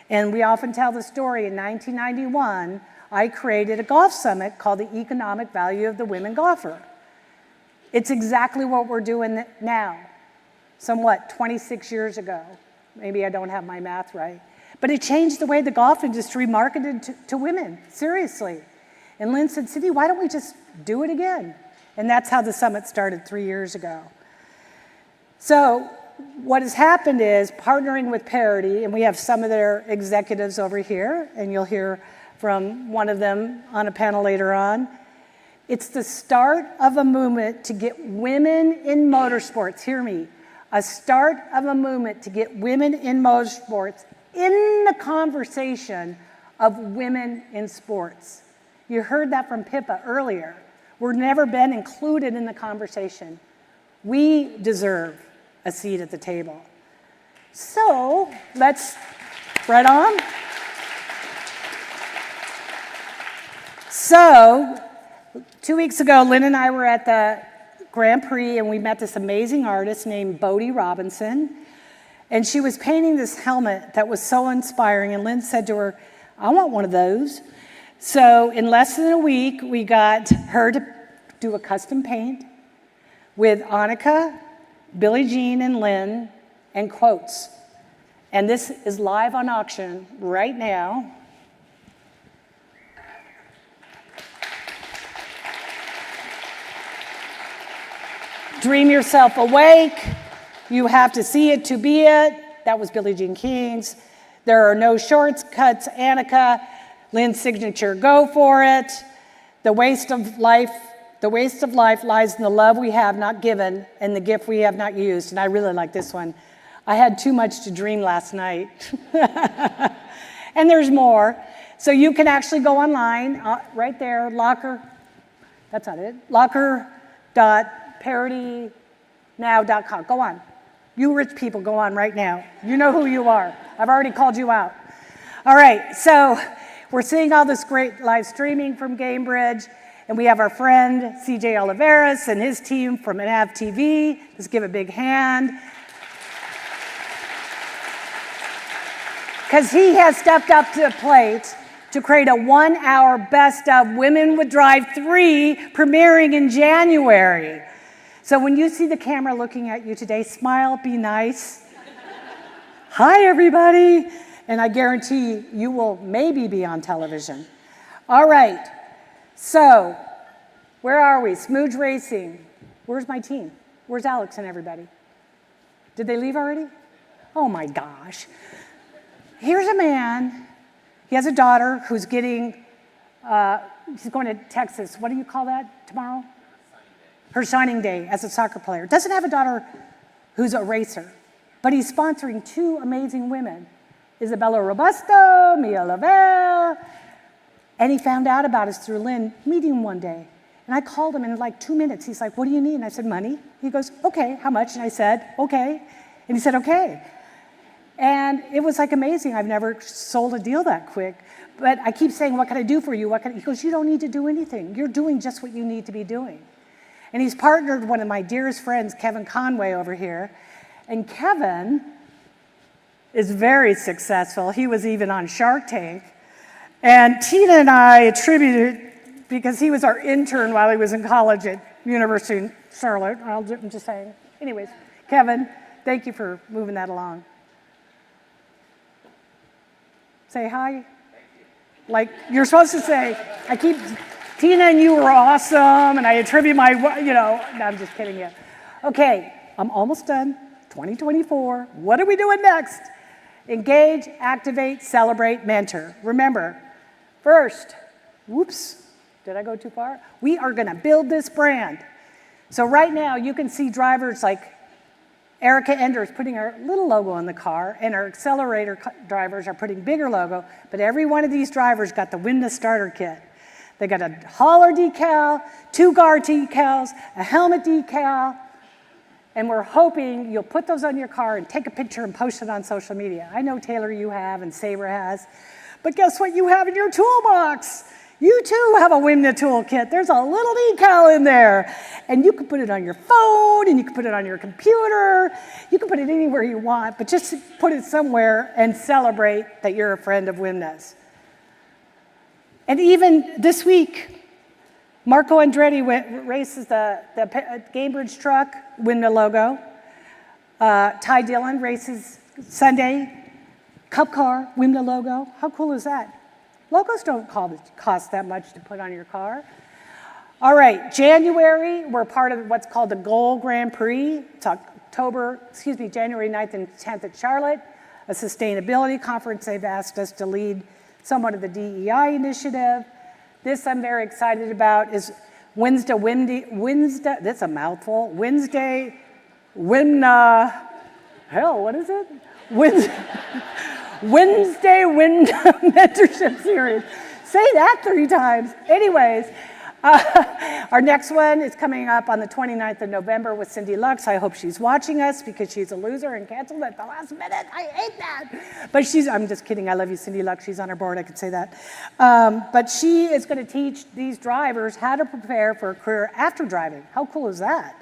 And we often tell the story, in 1991, I created a golf summit called the Economic Value of the Women Golfer. It's exactly what we're doing now, somewhat 26 years ago. Maybe I don't have my math right. But it changed the way the golf industry marketed to women, seriously. And Lynn said, Cindy, why don't we just do it again? And that's how the summit started 3 years ago. So what has happened is partnering with Parity, and we have some of their executives over here, and you'll hear from one of them on a panel later on. It's the start of a movement to get women in motorsports, hear me, a start of a movement to get women in motorsports in the conversation of women in sports. You heard that from Pippa earlier. We've never been included in the conversation. We deserve a seat at the table. So let's, right on. So 2 weeks ago, Lynn and I were at the Grand Prix and we met this amazing artist named Bodie Robinson. And she was painting this helmet that was so inspiring. And Lynn said to her, I want one of those. So in less than a week, we got her to do a custom paint with Annika, Billie Jean, and Lynn, and quotes. And this is live on auction right now. Dream yourself awake. You have to see it to be it. That was Billie Jean King's. There are no shortcuts, Annika. Lynn's signature, go for it. The waste of life lies in the love we have not given and the gift we have not used. And I really like this one. I had too much to dream last night. And there's more. So you can actually go online, right there, Locker, that's not it, locker.paritynow.com. Go on. You rich people, go on right now. You know who you are. I've already called you out. All right, so we're seeing all this great live streaming from Gamebridge, and we have our friend CJ Oliveras and his team from NAV TV. Let's give a big hand. Because he has stepped up to the plate to create a 1-hour best of Women Would Drive 3 premiering in January. So when you see the camera looking at you today, smile, be nice. Hi, everybody. And I guarantee you will maybe be on television. All right. So where are we? Smooge Racing. Where's my team? Where's Alex and everybody? Did they leave already? Oh, my gosh. Here's a man. He has a daughter who's getting, she's going to Texas. What do you call that tomorrow? Her signing day as a soccer player. Doesn't have a daughter who's a racer, but he's sponsoring 2 amazing women, Isabella Robusto, Mia Lavelle, and he found out about us through Lynn meeting him one day. And I called him in like 2 minutes. He's like, what do you need? And I said, money. He goes, okay, how much? And I said, okay. And he said, okay. And it was like amazing. I've never sold a deal that quick. But I keep saying, what can I do for you? He goes, you don't need to do anything. You're doing just what you need to be doing. And he's partnered with one of my dearest friends, Kevin Conway, over here. And Kevin is very successful. He was even on Shark Tank. And Tina and I attributed, because he was our intern while he was in college at University of Charlotte. I'm just saying. Anyways, Kevin, thank you for moving that along. Say hi. Thank you. Like you're supposed to say, Tina and you were awesome, and I attribute my, no, I'm just kidding you. Okay, I'm almost done. 2024. What are we doing next? Engage, activate, celebrate, mentor. Remember, first, whoops, did I go too far? We are going to build this brand. So right now, you can see drivers like Erica Enders putting her little logo on the car, and our accelerator drivers are putting bigger logo, but every one of these drivers got the Win the Starter kit. They got a hauler decal, 2 guard decals, a helmet decal, and we're hoping you'll put those on your car and take a picture and post it on social media. I know, Taylor, you have, and Sabre has, but guess what you have in your toolbox? You too have a WIMNA toolkit. There's a little decal in there, and you can put it on your phone, and you can put it on your computer. You can put it anywhere you want, but just put it somewhere and celebrate that you're a friend of WIMNA's. And even this week, Marco Andretti races the Gamebridge truck, WIMNA logo. Ty Dillon races Sunday, Cup car, WIMNA logo. How cool is that? Logos don't cost that much to put on your car. All right, January, we're part of what's called the Goal Grand Prix. It's January 9th and 10th at Charlotte, a sustainability conference. They've asked us to lead somewhat of the DEI initiative. This I'm very excited about is Wednesday, that's a mouthful, Wednesday, what is it? Wednesday Mentorship Series. Say that 3 times. Anyways, our next one is coming up on the 29th of November with Cindy Lux. I hope she's watching us because she's a loser and canceled at the last minute. I hate that. But I'm just kidding. I love you, Cindy Lux. She's on our board. I could say that. But she is going to teach these drivers how to prepare for a career after driving. How cool is that?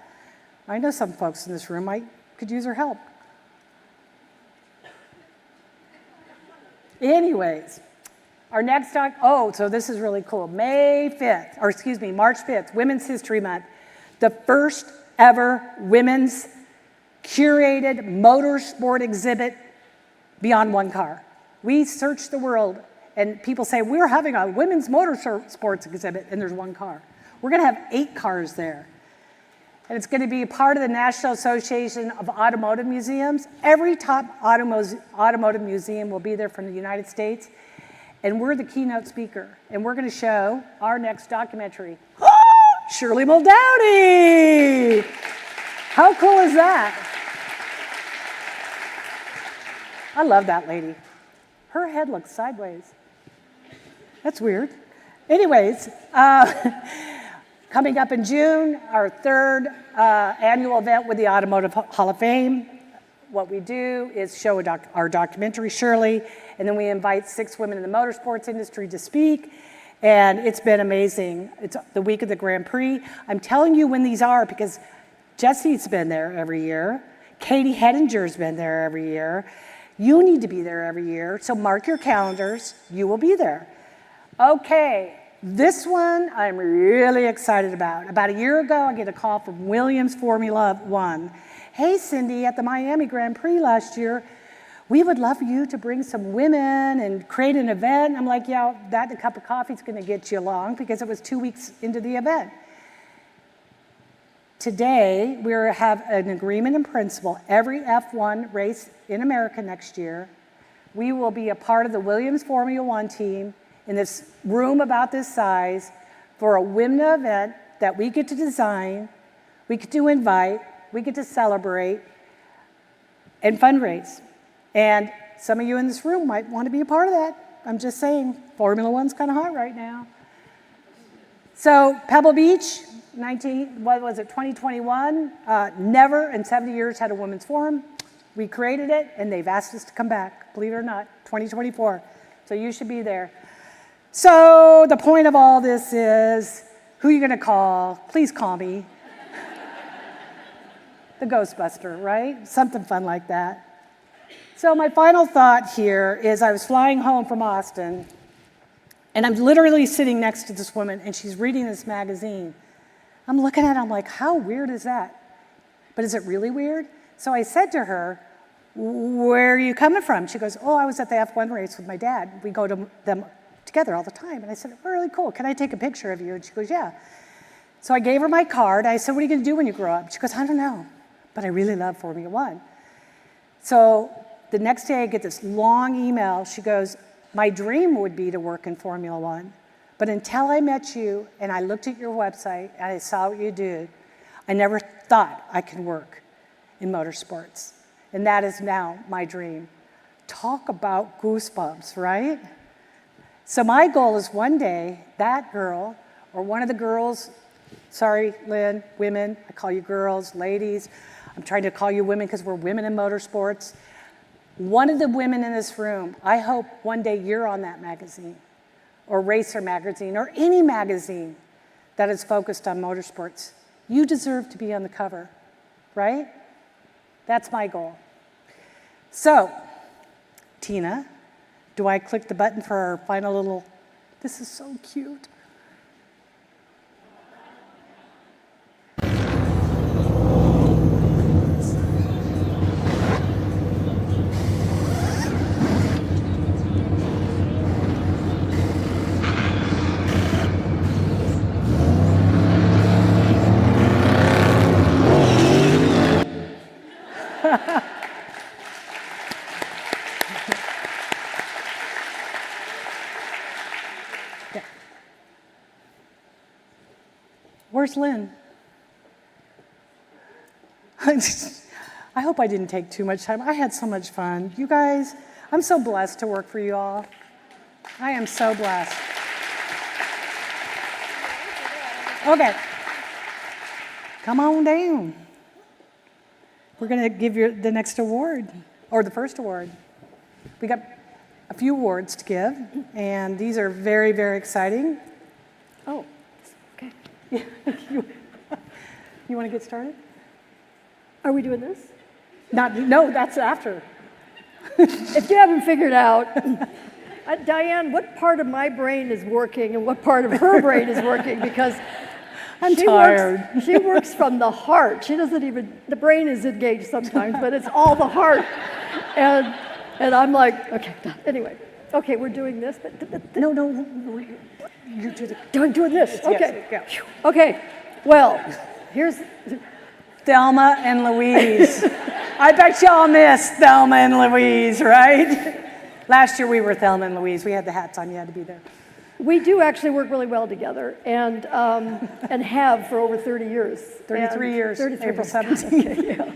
I know some folks in this room could use her help. Anyways, our next talk, so this is really cool. March 5th, Women's History Month. The first ever women's curated motorsport exhibit beyond one car. We search the world and people say, we're having a women's motorsports exhibit and there's one car. We're gonna have 8 cars there. And it's going to be part of the National Association of Automotive Museums. Every top automotive museum will be there from the United States. And we're the keynote speaker. And we're going to show our next documentary. Shirley Muldowney! How cool is that? I love that lady. Her head looks sideways. That's weird. Anyways, coming up in June, our 3rd annual event with the Automotive Hall of Fame. What we do is show our documentary, Shirley, and then we invite 6 women in the motorsports industry to speak, and it's been amazing. It's the week of the Grand Prix. I'm telling you when these are because Jesse's been there every year. Katie Hettinger's been there every year. You need to be there every year, so mark your calendars. You will be there. Okay. This one I'm really excited about. About a year ago, I get a call from Williams Formula One. Hey, Cindy, at the Miami Grand Prix last year, we would love you to bring some women and create an event. I'm like, yeah, that and a cup of coffee is going to get you along because it was 2 weeks into the event. Today, we have an agreement in principle. Every F1 race in America next year, we will be a part of the Williams Formula One team in this room about this size for a women event that we get to design, we get to invite, we get to celebrate, and fundraise. And some of you in this room might want to be a part of that. I'm just saying, Formula One's kind of hot right now. So Pebble Beach, 2021, never in 70 years had a women's forum. We created it, and they've asked us to come back, believe it or not, 2024. So you should be there. So the point of all this is, who are you going to call? Please call me. The Ghostbuster, right? Something fun like that. So my final thought here is I was flying home from Austin, and I'm literally sitting next to this woman, and she's reading this magazine. I'm looking at it, I'm like, how weird is that? But is it really weird? So I said to her, where are you coming from? She goes, I was at the F1 race with my dad. We go to them together all the time. And I said, really cool. Can I take a picture of you? And she goes, yeah. So I gave her my card. I said, what are you going to do when you grow up? She goes, I don't know, but I really love Formula One. So the next day I get this long email. She goes, my dream would be to work in Formula One, but until I met you and I looked at your website and I saw what you did, I never thought I could work in motorsports. And that is now my dream. Talk about goosebumps, right? So my goal is one day, that girl, or one of the girls, sorry, Lynn, women, I call you girls, ladies, I'm trying to call you women because we're women in motorsports. One of the women in this room, I hope one day you're on that magazine, or Racer magazine, or any magazine that is focused on motorsports. You deserve to be on the cover, right? That's my goal. So, Tina, do I click the button for our final little, this is so cute. Where's Lynn? I hope I didn't take too much time. I had so much fun. You guys, I'm so blessed to work for you all. I am so blessed. Okay. Come on down. We're going to give you the next award, or the first award. We got a few awards to give, and these are very, very exciting. Oh, okay. You want to get started? Are we doing this? No, that's after. If you haven't figured out, Diane, what part of my brain is working and what part of her brain is working? Because I'm tired. She works from the heart. She doesn't even, the brain is engaged sometimes, but it's all the heart. And I'm like, okay, anyway. Okay, we're doing this, but No, you're doing this. Okay. Yes, Okay, well, here's Thelma and Louise. I bet y'all miss Thelma and Louise, right? Last year we were Thelma and Louise. We had the hats on. You had to be there. We do actually work really well together, and have for over 30 years. 33 years, 33 April years. 17th. Okay, yeah.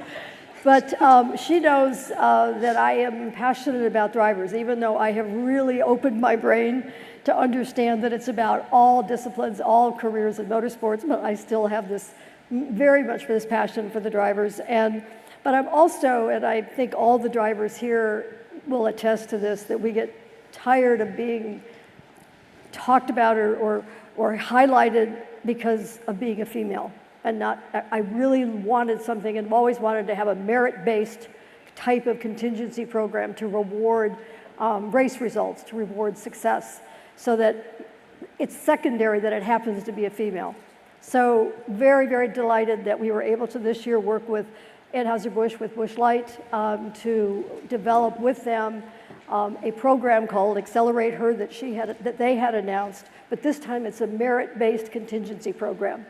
But she knows that I am passionate about drivers, even though I have really opened my brain to understand that it's about all disciplines, all careers in motorsports, but I still have this very much for this passion for the drivers. But I'm also, and I think all the drivers here will attest to this, that we get tired of being talked about or highlighted because of being a female. And I really wanted something and always wanted to have a merit-based type of contingency program to reward race results, to reward success, so that it's secondary that it happens to be a female. So very, very delighted that we were able to this year work with Anheuser-Busch, with Busch Light, to develop with them a program called Accelerate Her that they had announced, but this time it's a merit-based contingency program.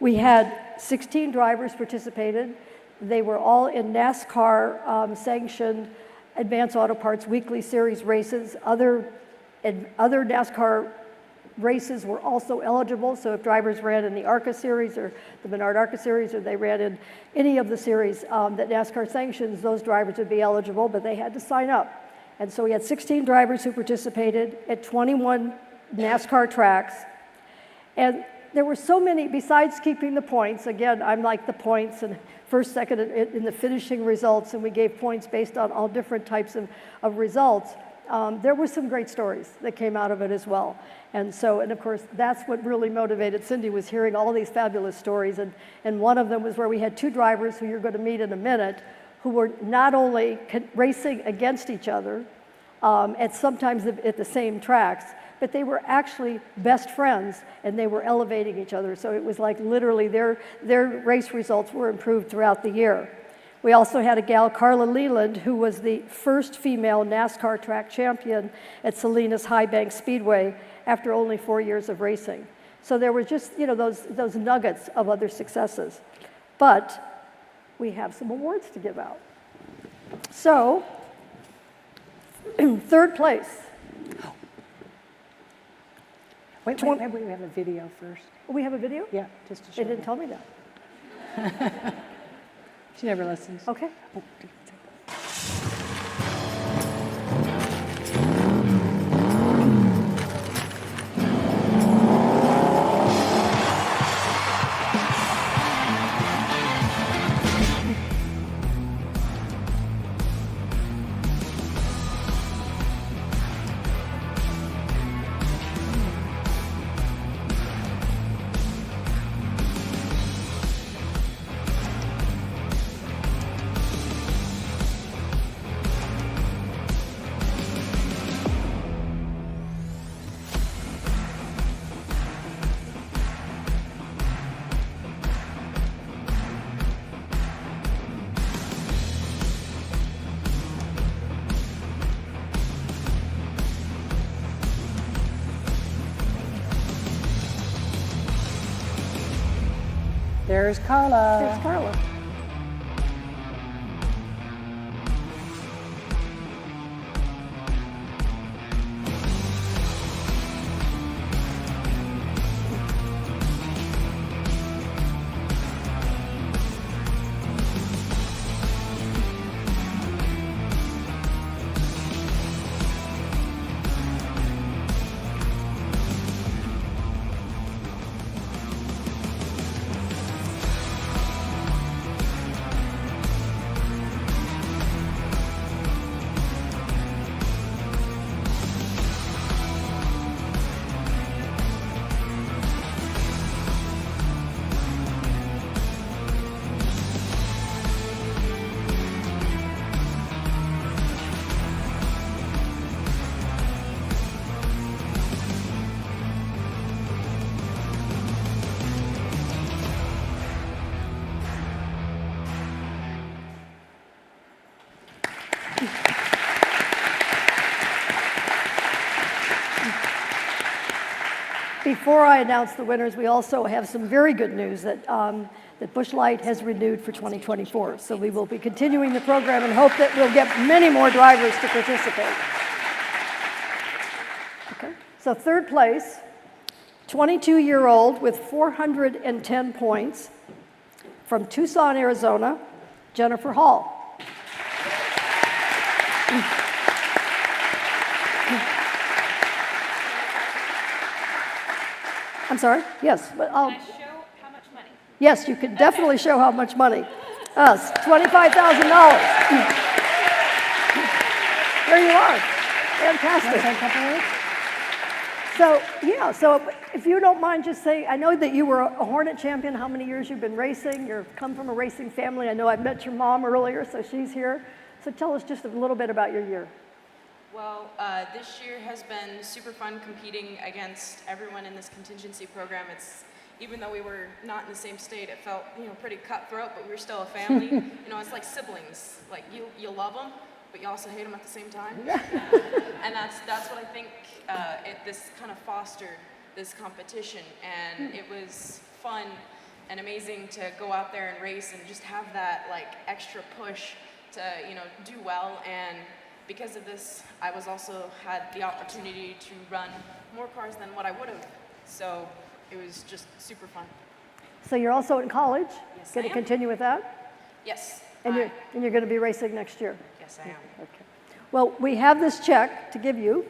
We had 16 drivers participated. They were all in NASCAR sanctioned Advanced Auto Parts Weekly Series races. Other NASCAR races were also eligible, so if drivers ran in the ARCA series or the Menard ARCA series, or they ran in any of the series that NASCAR sanctions, those drivers would be eligible, but they had to sign up. And so we had 16 drivers who participated at 21 NASCAR tracks. And there were so many, besides keeping the points, again, I'm like the points and first, second in the finishing results, and we gave points based on all different types of results. There were some great stories that came out of it as well. And of course, that's what really motivated Cindy, was hearing all these fabulous stories. And one of them was where we had two drivers who you're going to meet in a minute, who were not only racing against each other, sometimes at the same tracks, but they were actually best friends, and they were elevating each other. So it was like literally their race results were improved throughout the year. We also had a gal, Carla Leland, who was the first female NASCAR track champion at Salinas High Bank Speedway after only 4 years of racing. So there were just, those nuggets of other successes. But we have some awards to give out. So, third place. Wait, we have a video first. We have a video? Yeah, just to show. They didn't tell me that. She never listens. Okay. There's Carla. There's Carla. before I announce the winners, we also have some very good news that, that Busch Light has renewed for 2024. So we will be continuing the program and hope that we'll get many more drivers to participate. Okay. So third place, 22-year-old with 410 points from Tucson, Arizona, Jennifer Hall. I'm sorry? Yes, but I'll. Can I show how much money? Yes, you can definitely show how much money. Us, $25,000. There you are. Fantastic. So, yeah, so if you don't mind just saying, I know that you were a Hornet champion, how many years you've been racing, you've come from a racing family. I know I met your mom earlier, so she's here. So tell us just a little bit about your year. Well, this year has been super fun competing against everyone in this contingency program. Even though we were not in the same state, it felt pretty cutthroat, but we were still a family. It's like siblings. Like you love them, but you also hate them at the same time. And that's what I think this kind of fostered this competition, and it was fun and amazing to go out there and race and just have that extra push to do well. And because of this, I was also had the opportunity to run more cars than what I would have. So it was just super fun. So you're also in college? Yes, Going I to am. continue with that? Yes. And you're going to be racing next year? Yes, I am. Okay. Well, we have this check to give you.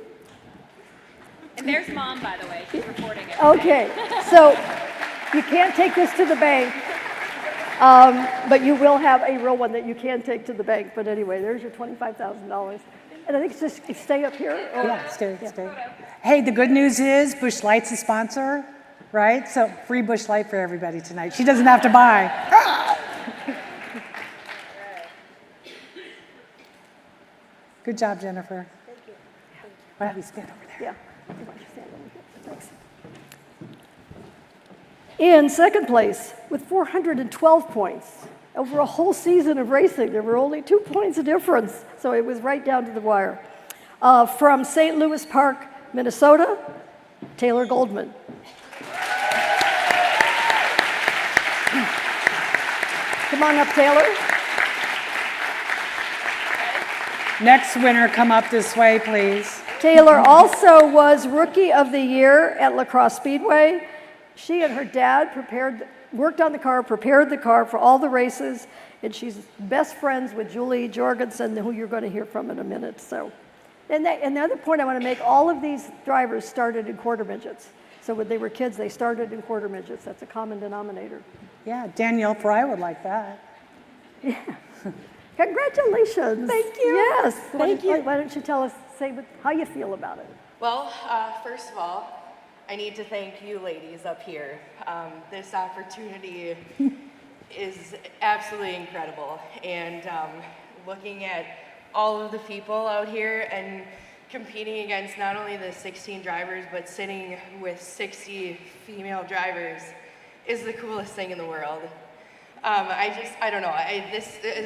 And there's Mom, by the way. She's reporting it. Okay. So you can't take this to the bank, but you will have a real one that you can take to the bank. But anyway, there's your $25,000. And I think it's just stay up here. Yeah, stay. Hey, the good news is Busch Light's a sponsor, right? So free Busch Light for everybody tonight. She doesn't have to buy. Good job, Jennifer. Thank you. Why don't we stand over there? Yeah. Why don't you stand over here? Thanks. In second place with 412 points. Over a whole season of racing, there were only 2 points of difference, so it was right down to the wire. From St. Louis Park, Minnesota, Taylor Goldman. Come on up, Taylor. Next winner, come up this way, please. Taylor also was Rookie of the Year at La Crosse Speedway. She and her dad worked on the car, prepared the car for all the races, and she's best friends with Julie Jorgensen, who you're going to hear from in a minute. So, and the other point I want to make, all of these drivers started in quarter midgets. So when they were kids, they started in quarter midgets. That's a common denominator. Yeah, Danielle Fry would like that. Yeah. Congratulations. Thank you. Yes. Thank you. Why don't you tell us, how you feel about it? Well, first of all, I need to thank you ladies up here. This opportunity is absolutely incredible. And looking at all of the people out here and competing against not only the 16 drivers, but sitting with 60 female drivers is the coolest thing in the world. I don't know,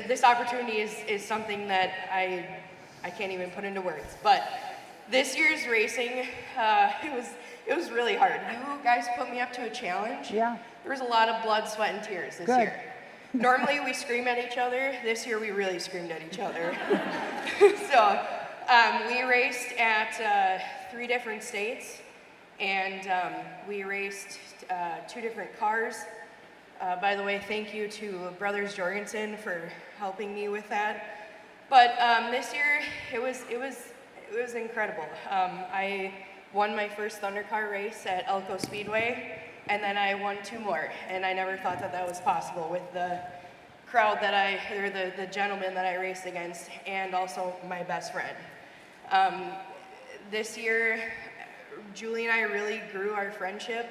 this opportunity is something that I can't even put into words. But this year's racing, it was really hard. You guys put me up to a challenge. Yeah. There was a lot of blood, sweat, and tears this Good. year. Normally we scream at each other. This year we really screamed at each other. So we raced at 3 different states, and we raced 2 different cars. By the way, thank you to Brothers Jorgensen for helping me with that. But this year it was incredible. I won my first Thundercar race at Elko Speedway, and then I won 2 more, and I never thought that was possible with the crowd the gentleman that I raced against, and also my best friend. This year, Julie and I really grew our friendship,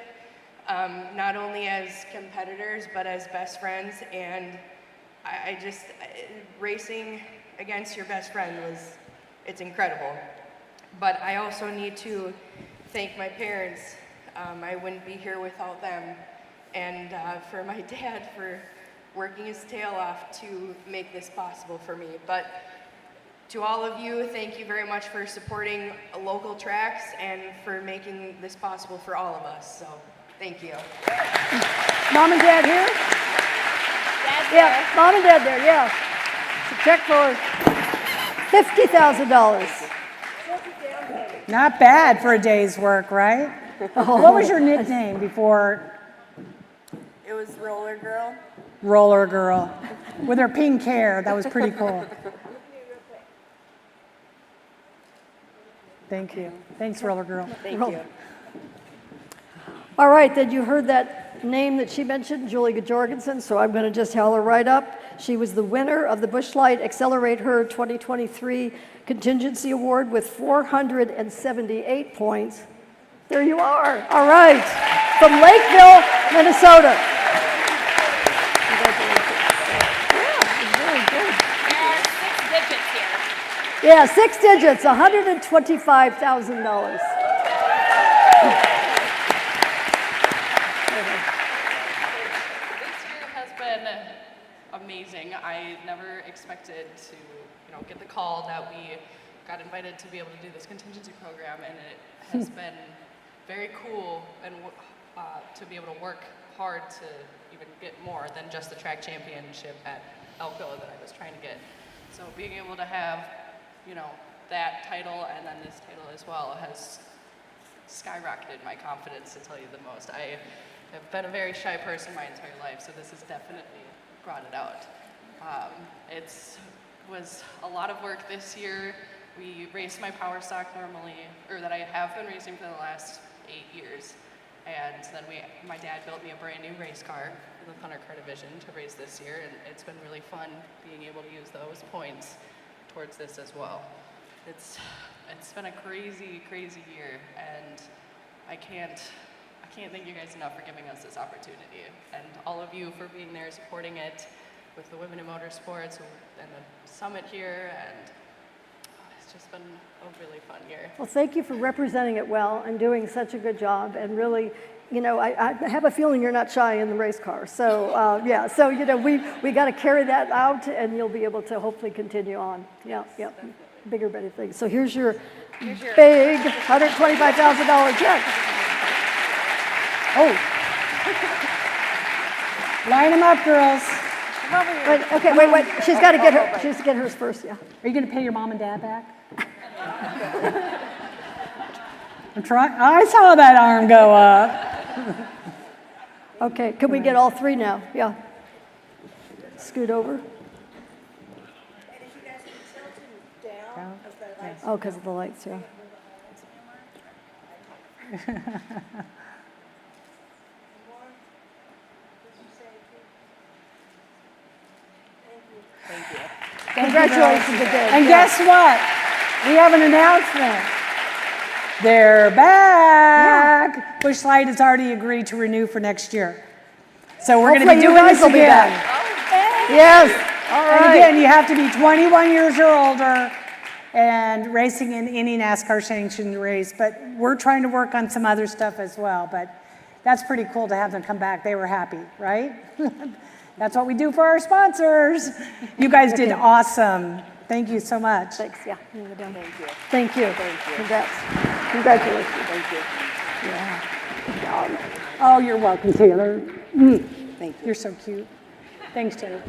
not only as competitors, but as best friends, and racing against your best friend it's incredible. But I also need to thank my parents. I wouldn't be here without them. And for my dad for working his tail off to make this possible for me. But To all of you, thank you very much for supporting local tracks and for making this possible for all of us. So, thank you. Mom and Dad here? Dad's Yeah, there. Mom and Dad there, yeah. It's a check for $50,000. Not bad for a day's work, right? What was your nickname before It was Roller Girl. Roller Girl? With her pink hair, that was pretty cool. Thank you. Thanks, Roller Girl. Thank you. All right, then you heard that name that she mentioned, Julie Jorgensen, so I'm going to just hail her right up. She was the winner of the Busch Light Accelerate Her 2023 Contingency Award with 478 points. There you are. All right. From Lakeville, Minnesota. Yeah, 6 digits, $125,000. Has been amazing. I never expected to, get the call that we got invited to be able to do this contingency program, and it has been very cool and to be able to work hard to even get more than just the track championship at Elko that I was trying to get. So being able to have, that title and then this title as well has skyrocketed my confidence, to tell you the most. I have been a very shy person my entire life, so this has definitely brought it out. It was a lot of work this year. We race my power stock normally, or that I have been racing for the last 8 years. And then my dad built me a brand new race car for the Thunder Car division to race this year, and it's been really fun being able to use those points towards this as well. It's been a crazy, crazy year, and I can't thank you guys enough for giving us this opportunity, and all of you for being there supporting it with the Women in Motorsports and the summit here, and it's just been a really fun year. Well, thank you for representing it well and doing such a good job. And really, I have a feeling you're not shy in the race car. So, yeah, so, we got to carry that out, and you'll be able to hopefully continue on. Yeah, yeah, bigger, better things. So here's your big $125,000 check. Oh. Line them up, girls. Wait, okay, wait. She's got to get her. She has to get hers first, yeah. Are you going to pay your mom and dad back? I'm trying. I saw that arm go up. Okay, can we get all three now? Yeah. Scoot over. Oh, because of the lights, yeah. Congratulations again. And guess what? We have an announcement. They're back. Yeah. Busch Light has already agreed to renew for next year. So we're going to be doing this again. Yes. All right. And again, you have to be 21 years or older and racing in any NASCAR sanctioned race. But we're trying to work on some other stuff as well. But that's pretty cool to have them come back. They were happy, right? That's what we do for our sponsors. You guys did awesome. Thank you so much. Thanks, yeah. Thank you. Thank you. Thank you. Congrats. Congratulations. Thank you. Yeah. Oh, you're welcome, Taylor. Thank you. You're so cute. Thanks, Taylor.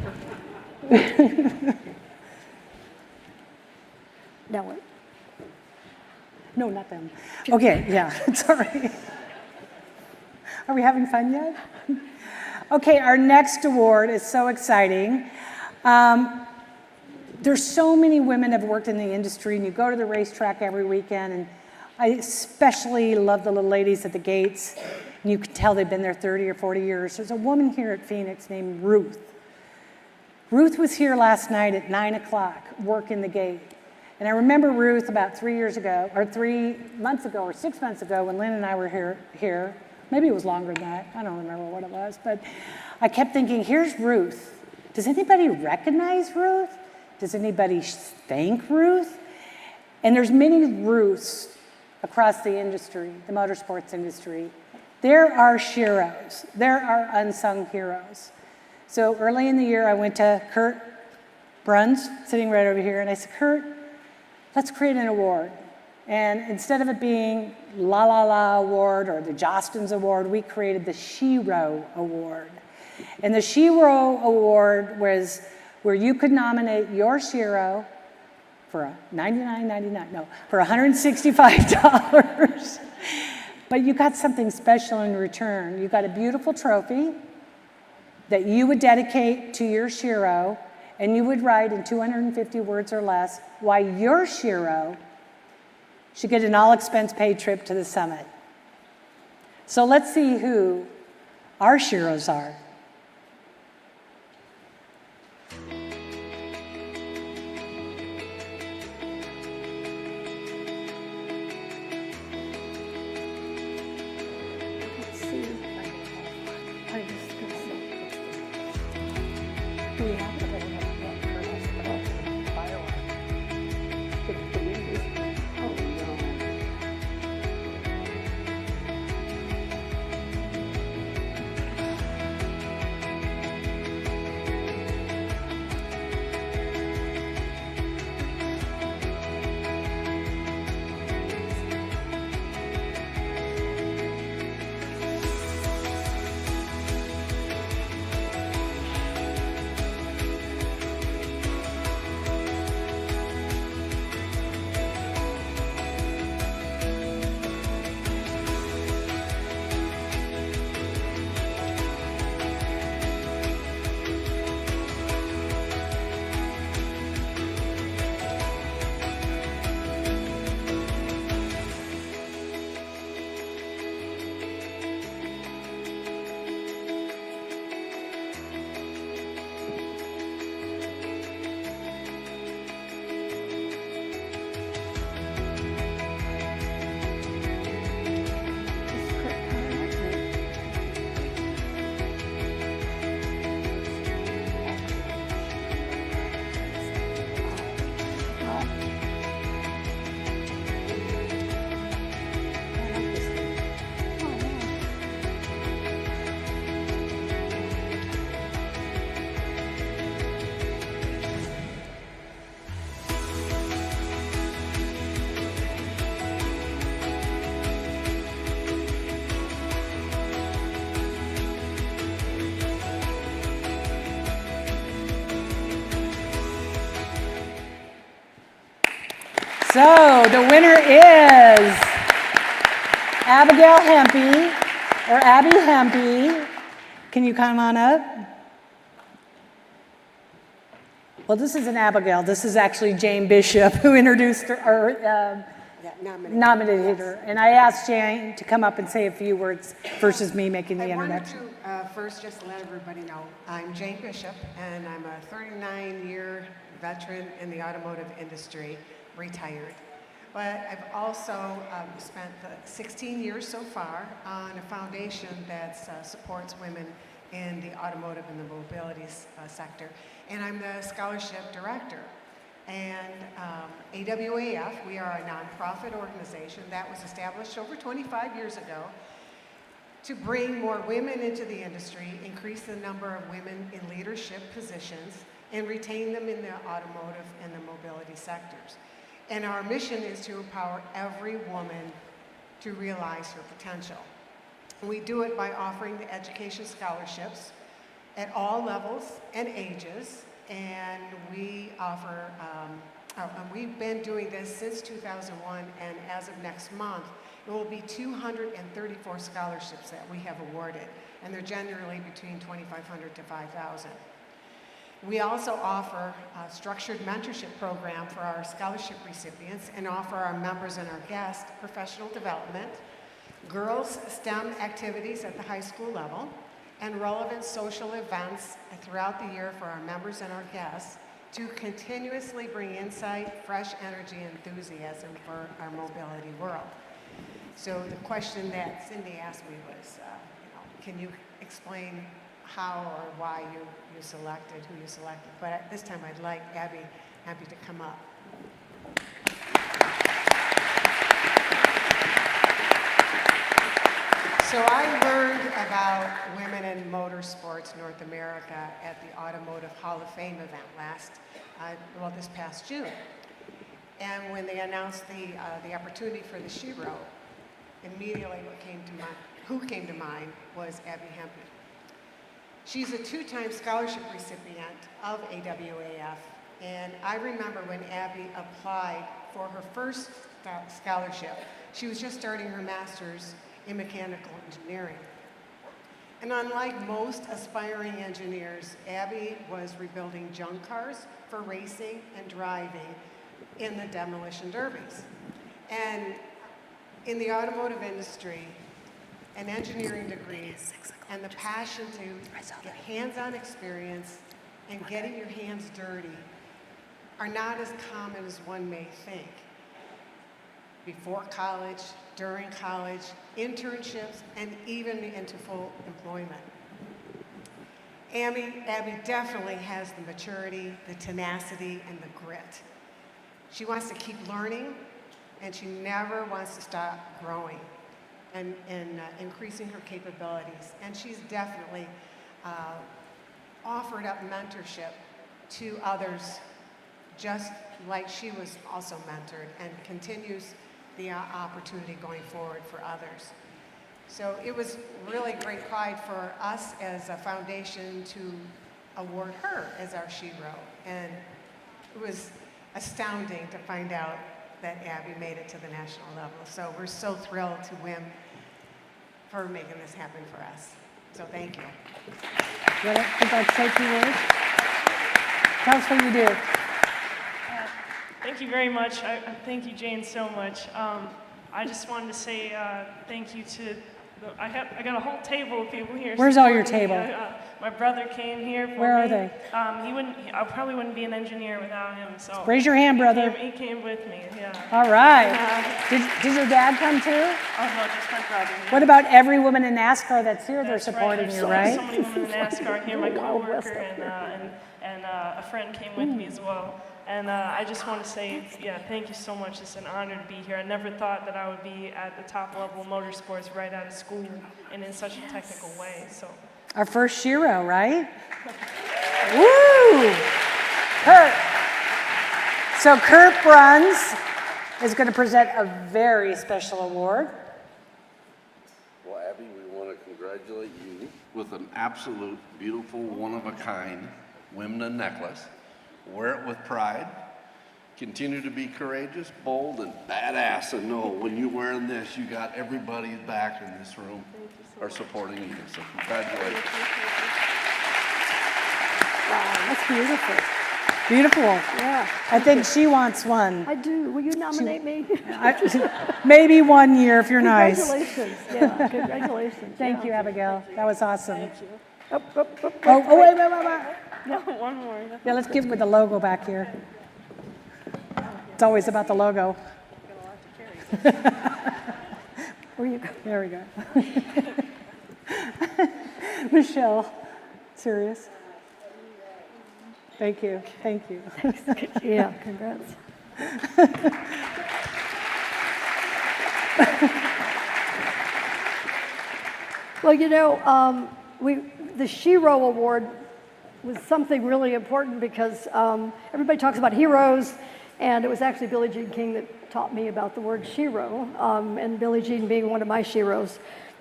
Now what? No, not them. Okay, yeah, sorry. Are we having fun yet? Okay, our next award is so exciting. There's so many women have worked in the industry, and you go to the racetrack every weekend, and I especially love the little ladies at the gates, and you can tell they've been there 30 or 40 years. There's a woman here at Phoenix named Ruth. Ruth was here last night at 9 o'clock, working the gate. And I remember Ruth about 3 years ago, or 3 months ago, or 6 months ago, when Lynn and I were here. Maybe it was longer than that. I don't remember what it was. But I kept thinking, here's Ruth. Does anybody recognize Ruth? Does anybody thank Ruth? And there's many Ruths across the industry, the motorsports industry. There are sheroes. There are unsung heroes. So early in the year, I went to Kurt Bruns, sitting right over here, and I said, Kurt, let's create an award. And instead of it being La La La Award or the Jostens Award, we created the Shero Award. And the Shero Award was where you could nominate your Shero for for $165. But you got something special in return. You got a beautiful trophy that you would dedicate to your Shero, and you would write in 250 words or less why your Shero should get an all-expense paid trip to the summit. So let's see who our Sheros are. So the winner is Abigail Hempy, or Abby Hempy. Can you come on up? Well, this isn't Abigail. This is actually Jane Bishop, who introduced her, or nominated her. And I asked Jane to come up and say a few words versus me making the introduction. I wanted to first just let everybody know, I'm Jane Bishop, and I'm a 39-year veteran in the automotive industry, retired. But I've also spent 16 years so far on a foundation that supports women in the automotive and the mobility sector. And I'm the scholarship director. And AWAF, we are a nonprofit organization that was established over 25 years ago to bring more women into the industry, increase the number of women in leadership positions, and retain them in the automotive and the mobility sectors. And our mission is to empower every woman to realize her potential. We do it by offering the education scholarships at all levels and ages, and we offer, we've been doing this since 2001, and as of next month, it will be 234 scholarships that we have awarded, and they're generally between $2,500 to $5,000. We also offer a structured mentorship program for our scholarship recipients and offer our members and our guests professional development, girls' STEM activities at the high school level, and relevant social events throughout the year for our members and our guests to continuously bring insight, fresh energy, and enthusiasm for our mobility world. So the question that Cindy asked me was, can you explain how or why you selected, who you selected? But at this time, I'd like Abby Hempy to come up. So I learned about women in motorsports North America at the Automotive Hall of Fame event this past June. And when they announced the opportunity for the Shiro, immediately who came to mind was Abby Hempy. She's a 2-time scholarship recipient of AWAF, and I remember when Abby applied for her first scholarship, she was just starting her master's in mechanical engineering. And unlike most aspiring engineers, Abby was rebuilding junk cars for racing and driving in the demolition derbies. And in the automotive industry, an engineering degree and the passion to get hands-on experience and getting your hands dirty are not as common as one may think. Before college, during college, internships, and even into full employment. Abby definitely has the maturity, the tenacity, and the grit. She wants to keep learning, and she never wants to stop growing and increasing her capabilities. And she's definitely offered up mentorship to others, just like she was also mentored, and continues the opportunity going forward for others. So it was really great pride for us as a foundation to award her as our Shiro. And it was astounding to find out that Abby made it to the national level. So we're so thrilled to WIM for making this happen for us. So thank you. Would like to say a few words? Tell us what you do. Thank you very much. Thank you, Jane, so much. I just wanted to say thank you to, I got a whole table of people here. Where's all your supporting me. table? My brother came here for Where me. are they? I probably wouldn't be an engineer without him. So Raise your hand, brother. He came with me. Yeah. All right. Did your dad come too? Oh no, just my brother. Yeah. What about every woman in NASCAR that's here? They're That's supporting right. you, So right? many women in NASCAR here. My coworker and a friend came with me as well. And I just want to say, thank you so much. It's an honor to be here. I never thought that I would be at the top level of motorsports right out of school and in such a technical way. So. Our first Shiro, right? Woo! Kurt. So Kurt Bruns is going to present a very special award. Well, Abby, we want to congratulate you with an absolute beautiful, one-of-a-kind Wimna necklace. Wear it with pride. Continue to be courageous, bold, and badass. And know when you're wearing this, you got everybody back in this room are supporting you. So congratulations. Wow, that's beautiful. Beautiful. Yeah. I think she wants one. I do. Will you nominate me? Maybe one year if you're nice. Congratulations. Yeah, congratulations. Thank you, Abigail. That was awesome. Thank you. Wait. No, one more. Yeah, let's give it with the logo back here. It's always about the logo. Where you go? There we go. Michelle, serious? Thank you. Thank you. Yeah, congrats. Well, you know, the Shiro Award was something really important because everybody talks about heroes, and it was actually Billie Jean King that taught me about the word Shiro, and Billie Jean being one of my Shiros.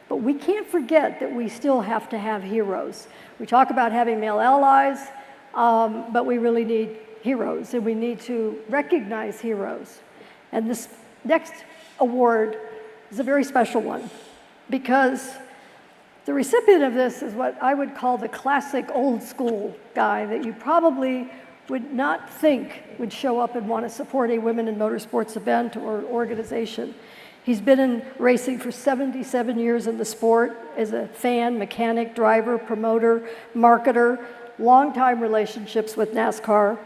But we can't forget that we still have to have heroes. We talk about having male allies, but we really need heroes, and we need to recognize heroes. And this next award is a very special one because the recipient of this is what I would call the classic old school guy that you probably would not think would show up and want to support a Women in Motorsports event or organization. He's been in racing for 77 years in the sport as a fan, mechanic, driver, promoter, marketer, longtime relationships with NASCAR.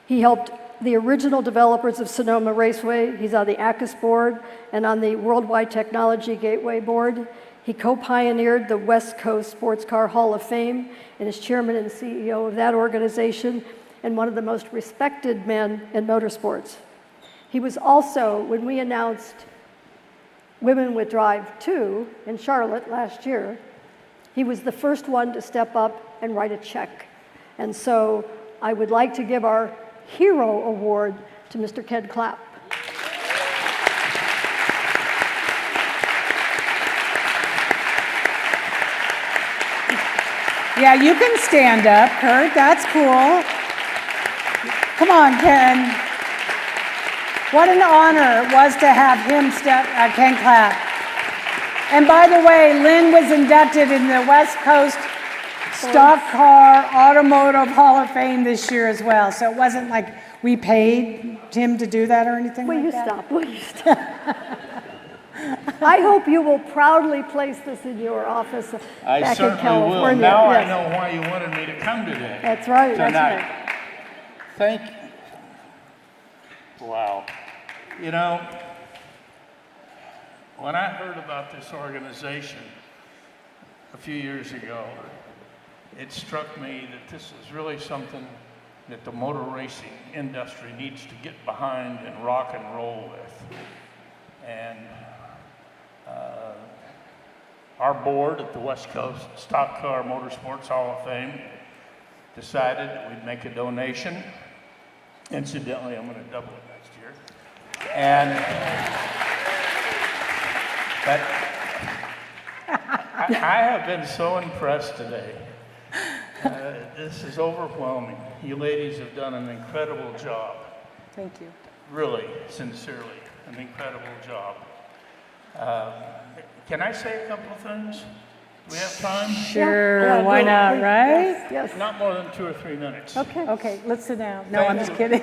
He helped the original developers of Sonoma Raceway. He's on the ACUS board and on the Worldwide Technology Gateway board. He co-pioneered the West Coast Sports Car Hall of Fame and is chairman and CEO of that organization and one of the most respected men in motorsports. He was also, when we announced Women with Drive 2 in Charlotte last year, he was the first one to step up and write a check. And so I would like to give our Hero Award to Mr. Ken Clapp. Yeah, you can stand up, Kurt. That's cool. Come on, Ken. What an honor it was to have him Ken Clapp. And by the way, Lynn was inducted in the West Coast Stock Car Automotive Hall of Fame this year as well. So it wasn't like we paid him to do that or anything Will like you that. stop? Will you stop? I hope you will proudly place this in your office I back in certainly California. will. Now Yes. I know why you wanted me to come today. That's right. Tonight. That's right. Thank you. Wow. You know, when I heard about this organization a few years ago, it struck me that this is really something that the motor racing industry needs to get behind and rock and roll with. And our board at the West Coast Stock Car Motorsports Hall of Fame decided that we'd make a donation. Incidentally, I'm going to double it next year. And but I have been so impressed today. This is overwhelming. You ladies have done an incredible job. Thank you. Really, sincerely, an incredible job. Can I say a couple of things? Do we have time? Sure, why not, right? Yes. Not more than 2 or 3 minutes. Okay, let's sit down. No, Thank I'm just you. kidding.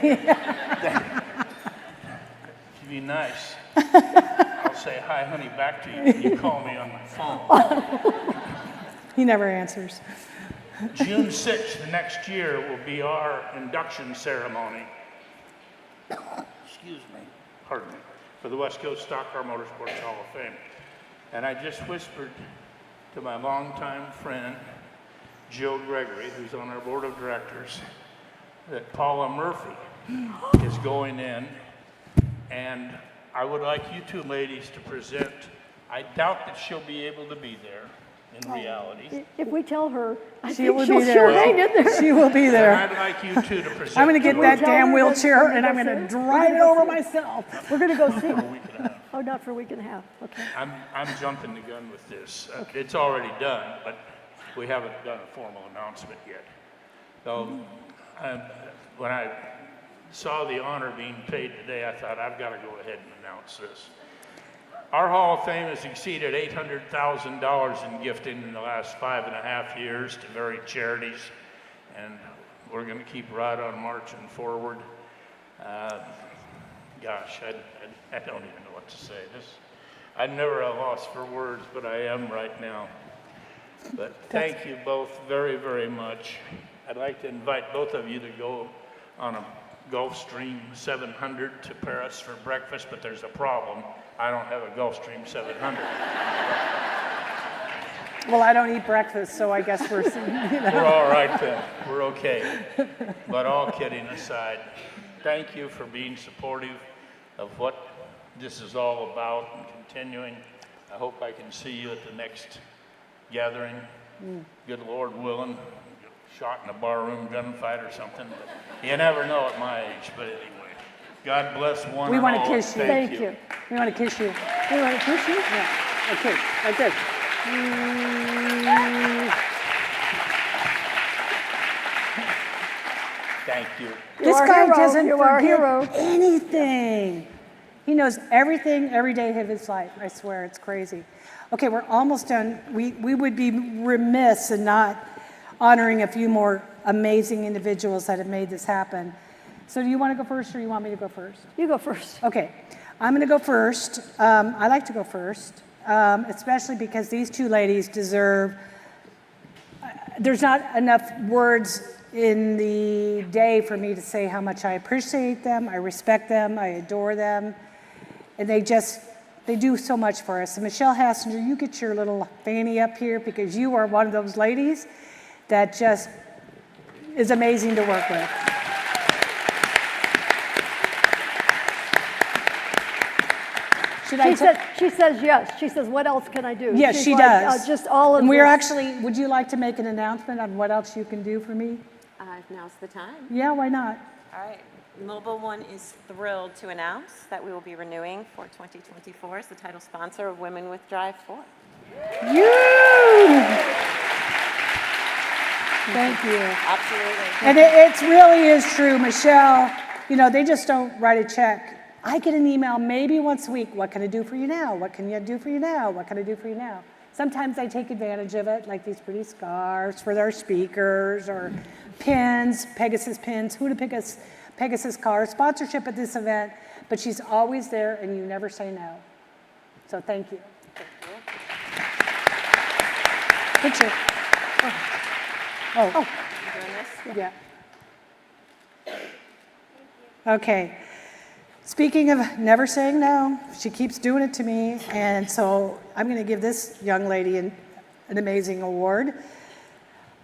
To be nice, I'll say hi, honey, back to you when you call me on my phone. He never answers. June 6th next year will be our induction ceremony. Excuse me, pardon me, for the West Coast Stock Car Motorsports Hall of Fame. And I just whispered to my longtime friend, Joe Gregory, who's on our board of directors, that Paula Murphy is going in, and I would like you two ladies to present. I doubt that she'll be able to be there in reality. If we tell her, I She think will she'll be there. hang in there. She will be there. And I'd like you two to present. I'm going to get to that her. damn wheelchair and I'm going to drive it over myself. We're going to go see For a it. week and a half. Oh, not for a week and a half. Okay. I'm jumping the gun with this. It's already done, but we haven't done a formal announcement yet. So when I saw the honor being paid today, I thought I've got to go ahead and announce this. Our Hall of Fame has exceeded $800,000 in gifting in the last 5.5 years to varied charities, and we're going to keep right on marching forward. Gosh, I don't even know what to say. I'm never at a loss for words, but I am right now. But thank you both very, very much. I'd like to invite both of you to go on a Gulfstream 700 to Paris for breakfast, but there's a problem. I don't have a Gulfstream 700. Well, I don't eat breakfast, so I guess we're, you know. We're all right then. We're okay. But all kidding aside, thank you for being supportive of what this is all about and continuing. I hope I can see you at the next gathering. Good Lord willing, shot in a barroom gunfight or something. But you never know at my age, but anyway. God bless one We and want all. to kiss you. Thank you. We want to kiss you. We want to kiss you? Yeah. Okay, like this. Thank you. This are guy hero. doesn't You are forget hero. anything. He knows everything every day of his life. I swear, it's crazy. Okay, we're almost done. We would be remiss in not honoring a few more amazing individuals that have made this happen. So do you want to go first or you want me to go first? You go first. Okay, I'm going to go first. I like to go first, especially because these two ladies deserve, there's not enough words in the day for me to say how much I appreciate them, I respect them, I adore them, and they do so much for us. And Michelle Hassinger, you get your little fanny up here because you are one of those ladies that just is amazing to work with. She says yes. She says, what else can I do? Yes, She's she like, does. just all of And we're this. actually, would you like to make an announcement on what else you can do for me? Now's the time. Yeah, why not? All right. Mobile One is thrilled to announce that we will be renewing for 2024 as the title sponsor of Women with Drive 4. Thank you. Absolutely. And it really is true, Michelle. You know, they just don't write a check. I get an email maybe once a week. What can I do for you now? What can you do for you now? What can I do for you now? Sometimes I take advantage of it, like these pretty scarves for their speakers or pins, Pegasus pins, Huda Pegasus car, sponsorship at this event. But she's always there, and you never say no. So thank you. Picture. Oh. You doing this? Yeah. Okay. Speaking of never saying no, she keeps doing it to me, and so I'm going to give this young lady an amazing award.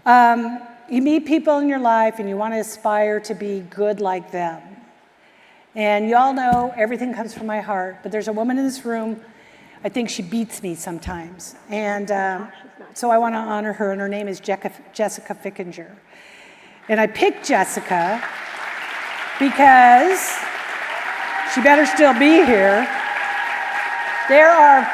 You meet people in your life, and you want to aspire to be good like them. And you all know everything comes from my heart, but there's a woman in this room, I think she beats me sometimes. And so I want to honor her, and her name is Jessica Fickinger. And I picked Jessica because she better still be here. There are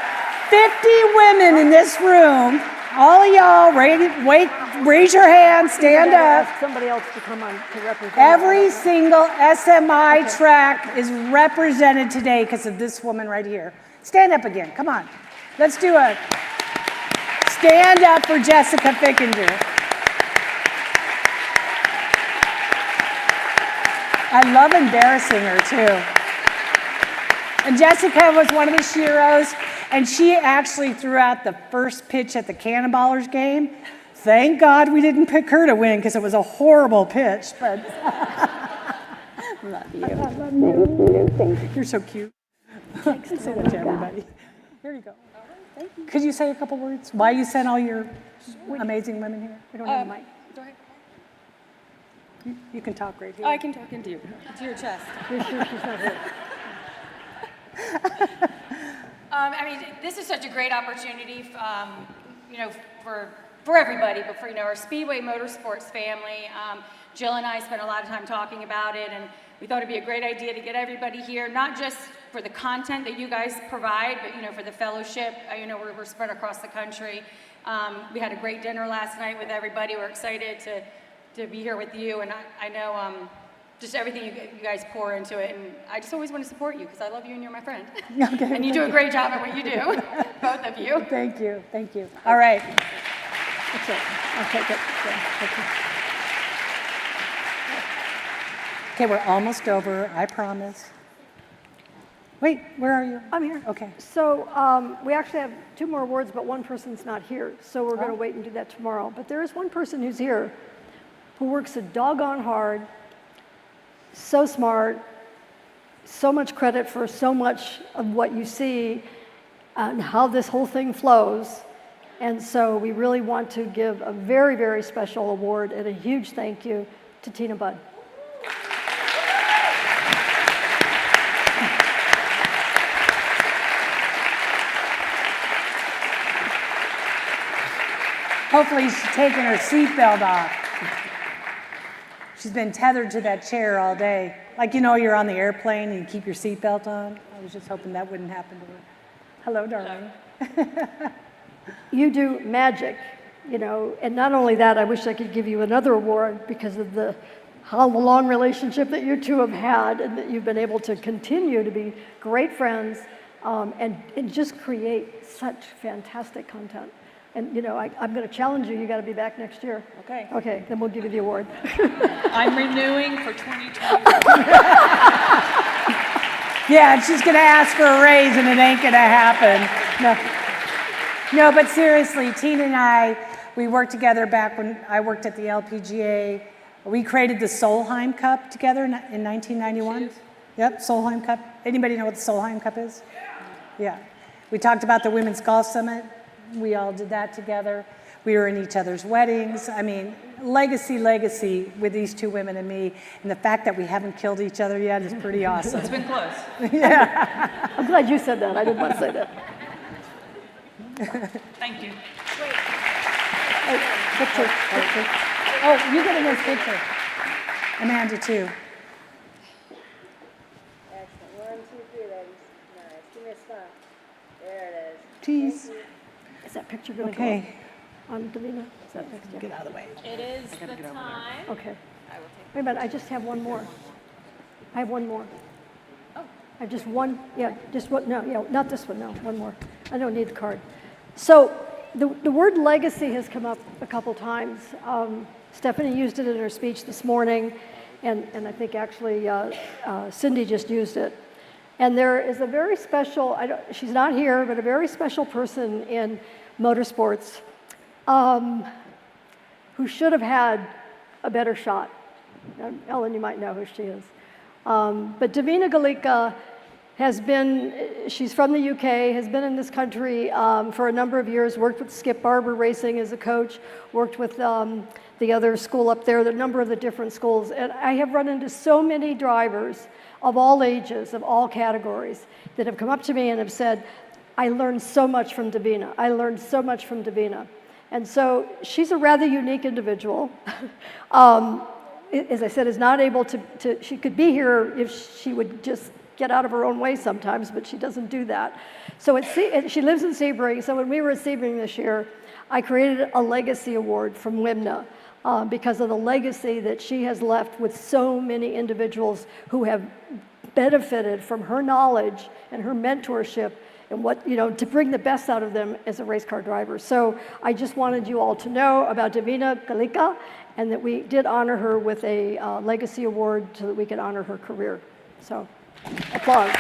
50 women in this room. All of y'all, raise your hand, stand up. Ask somebody else to come on to represent. Every single SMI track is represented today because of this woman right here. Stand up again, come on. Let's do a stand up for Jessica Fickinger. I love embarrassing her too. And Jessica was one of the Sheroes, and she actually threw out the first pitch at the Cannonballers game. Thank God we didn't pick her to win because it was a horrible pitch. But love you. I love you. Thank you. You're so cute. Thanks so much, everybody. Here you go. Thank you. Could you say a couple words? Why you sent all your amazing women here? We don't have a mic. Go ahead. You can talk right here. I can talk into you. To your chest. You're sure she's not here? I mean, this is such a great opportunity, you know, for everybody, but for, you know, our Speedway Motorsports family. Jill and I spent a lot of time talking about it, and we thought it'd be a great idea to get everybody here, not just for the content that you guys provide, but, you know, for the fellowship. You know, we're spread across the country. We had a great dinner last night with everybody. We're excited to be here with you, and I know just everything you guys pour into it, and I just always want to support you because I love you and you're my friend. Okay, and you do a great job at what you do, both of you. Thank you, thank you. All right. That's it. I'll take it. Okay, we're almost over, I promise. Wait, where are you? I'm here. Okay. So we actually have 2 more awards, but one person's not here, so we're going to wait and do that tomorrow. But there is one person who's here who works so doggone hard, so smart, so much credit for so much of what you see and how this whole thing flows. And so we really want to give a very, very special award and a huge thank you to Tina Budd. Hopefully she's taking her seatbelt off. She's been tethered to that chair all day. Like, you know, you're on the airplane and you keep your seatbelt on. I was just hoping that wouldn't happen to her. Hello, darling. You do magic, you know, and not only that, I wish I could give you another award because of how long relationship that you two have had and that you've been able to continue to be great friends and just create such fantastic content. And, you know, I'm going to challenge you. You got to be back next year. Okay. Okay, then we'll give you the award. I'm renewing for 2020. Yeah, and she's going to ask for a raise, and it ain't going to happen. No, but seriously, Tina and I, we worked together back when I worked at the LPGA. We created the Solheim Cup together in 1991. Yep, Solheim Cup. Anybody know what the Solheim Cup is? Yeah. We talked about the Women's Golf Summit. We all did that together. We were in each other's weddings. I mean, legacy with these 2 women and me. And the fact that we haven't killed each other yet is pretty awesome. It's been close. Yeah. I'm glad you said that. I didn't want to say that. Thank you. Picture. Oh, you get a nice picture. Amanda, too. Tease. Is that picture going to Okay. go on Davina? Is that next? Get out of the way. It is the time. Okay. Wait a minute, I just have one more. I have one more. Oh. I have just one, yeah, just one, no, yeah, not this one, no, one more. I don't need the card. So the word legacy has come up a couple times. Stephanie used it in her speech this morning, and I think actually Cindy just used it. And there is a very special, she's not here, but a very special person in motorsports who should have had a better shot. Ellen, you might know who she is. But Davina Galica has been, she's from the UK, has been in this country for a number of years, worked with Skip Barber Racing as a coach, worked with the other school up there, the number of the different schools. And I have run into so many drivers of all ages, of all categories, that have come up to me and have said, I learned so much from Davina. I learned so much from Davina. And so she's a rather unique individual. As I said, is not able to, she could be here if she would just get out of her own way sometimes, but she doesn't do that. So she lives in Sebring, so when we were at Sebring this year, I created a legacy award from WIMNA because of the legacy that she has left with so many individuals who have benefited from her knowledge and her mentorship and what, to bring the best out of them as a race car driver. So I just wanted you all to know about Davina Galica and that we did honor her with a legacy award so that we could honor her career. So, applause.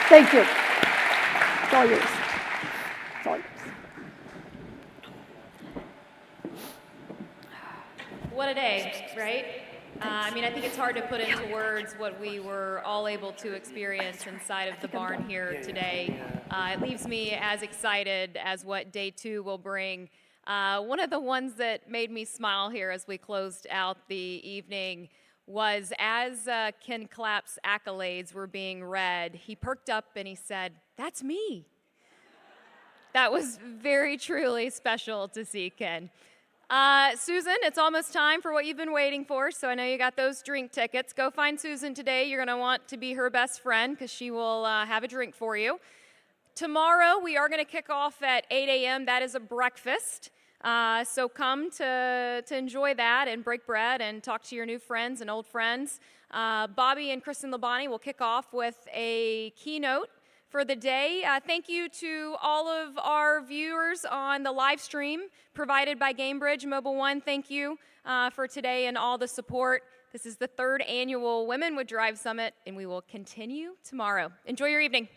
Thank you. It's all yours. It's all yours. What a day, right? I think it's hard to put into words what we were all able to experience inside of the barn here today. It leaves me as excited as what day 2 will bring. One of the ones that made me smile here as we closed out the evening was as Ken Clapp's accolades were being read, he perked up and he said, "That's me." That was very truly special to see, Ken. Susan, it's almost time for what you've been waiting for, so I know you got those drink tickets. Go find Susan today. You're going to want to be her best friend because she will have a drink for you. Tomorrow, we are going to kick off at 8 a.m. That is a breakfast. So come to enjoy that and break bread and talk to your new friends and old friends. Bobby and Kristen Labonte will kick off with a keynote for the day. Thank you to all of our viewers on the live stream provided by Gamebridge Mobile One. Thank you for today and all the support. This is the 3rd annual Women Would Drive Summit, and we will continue tomorrow. Enjoy your evening.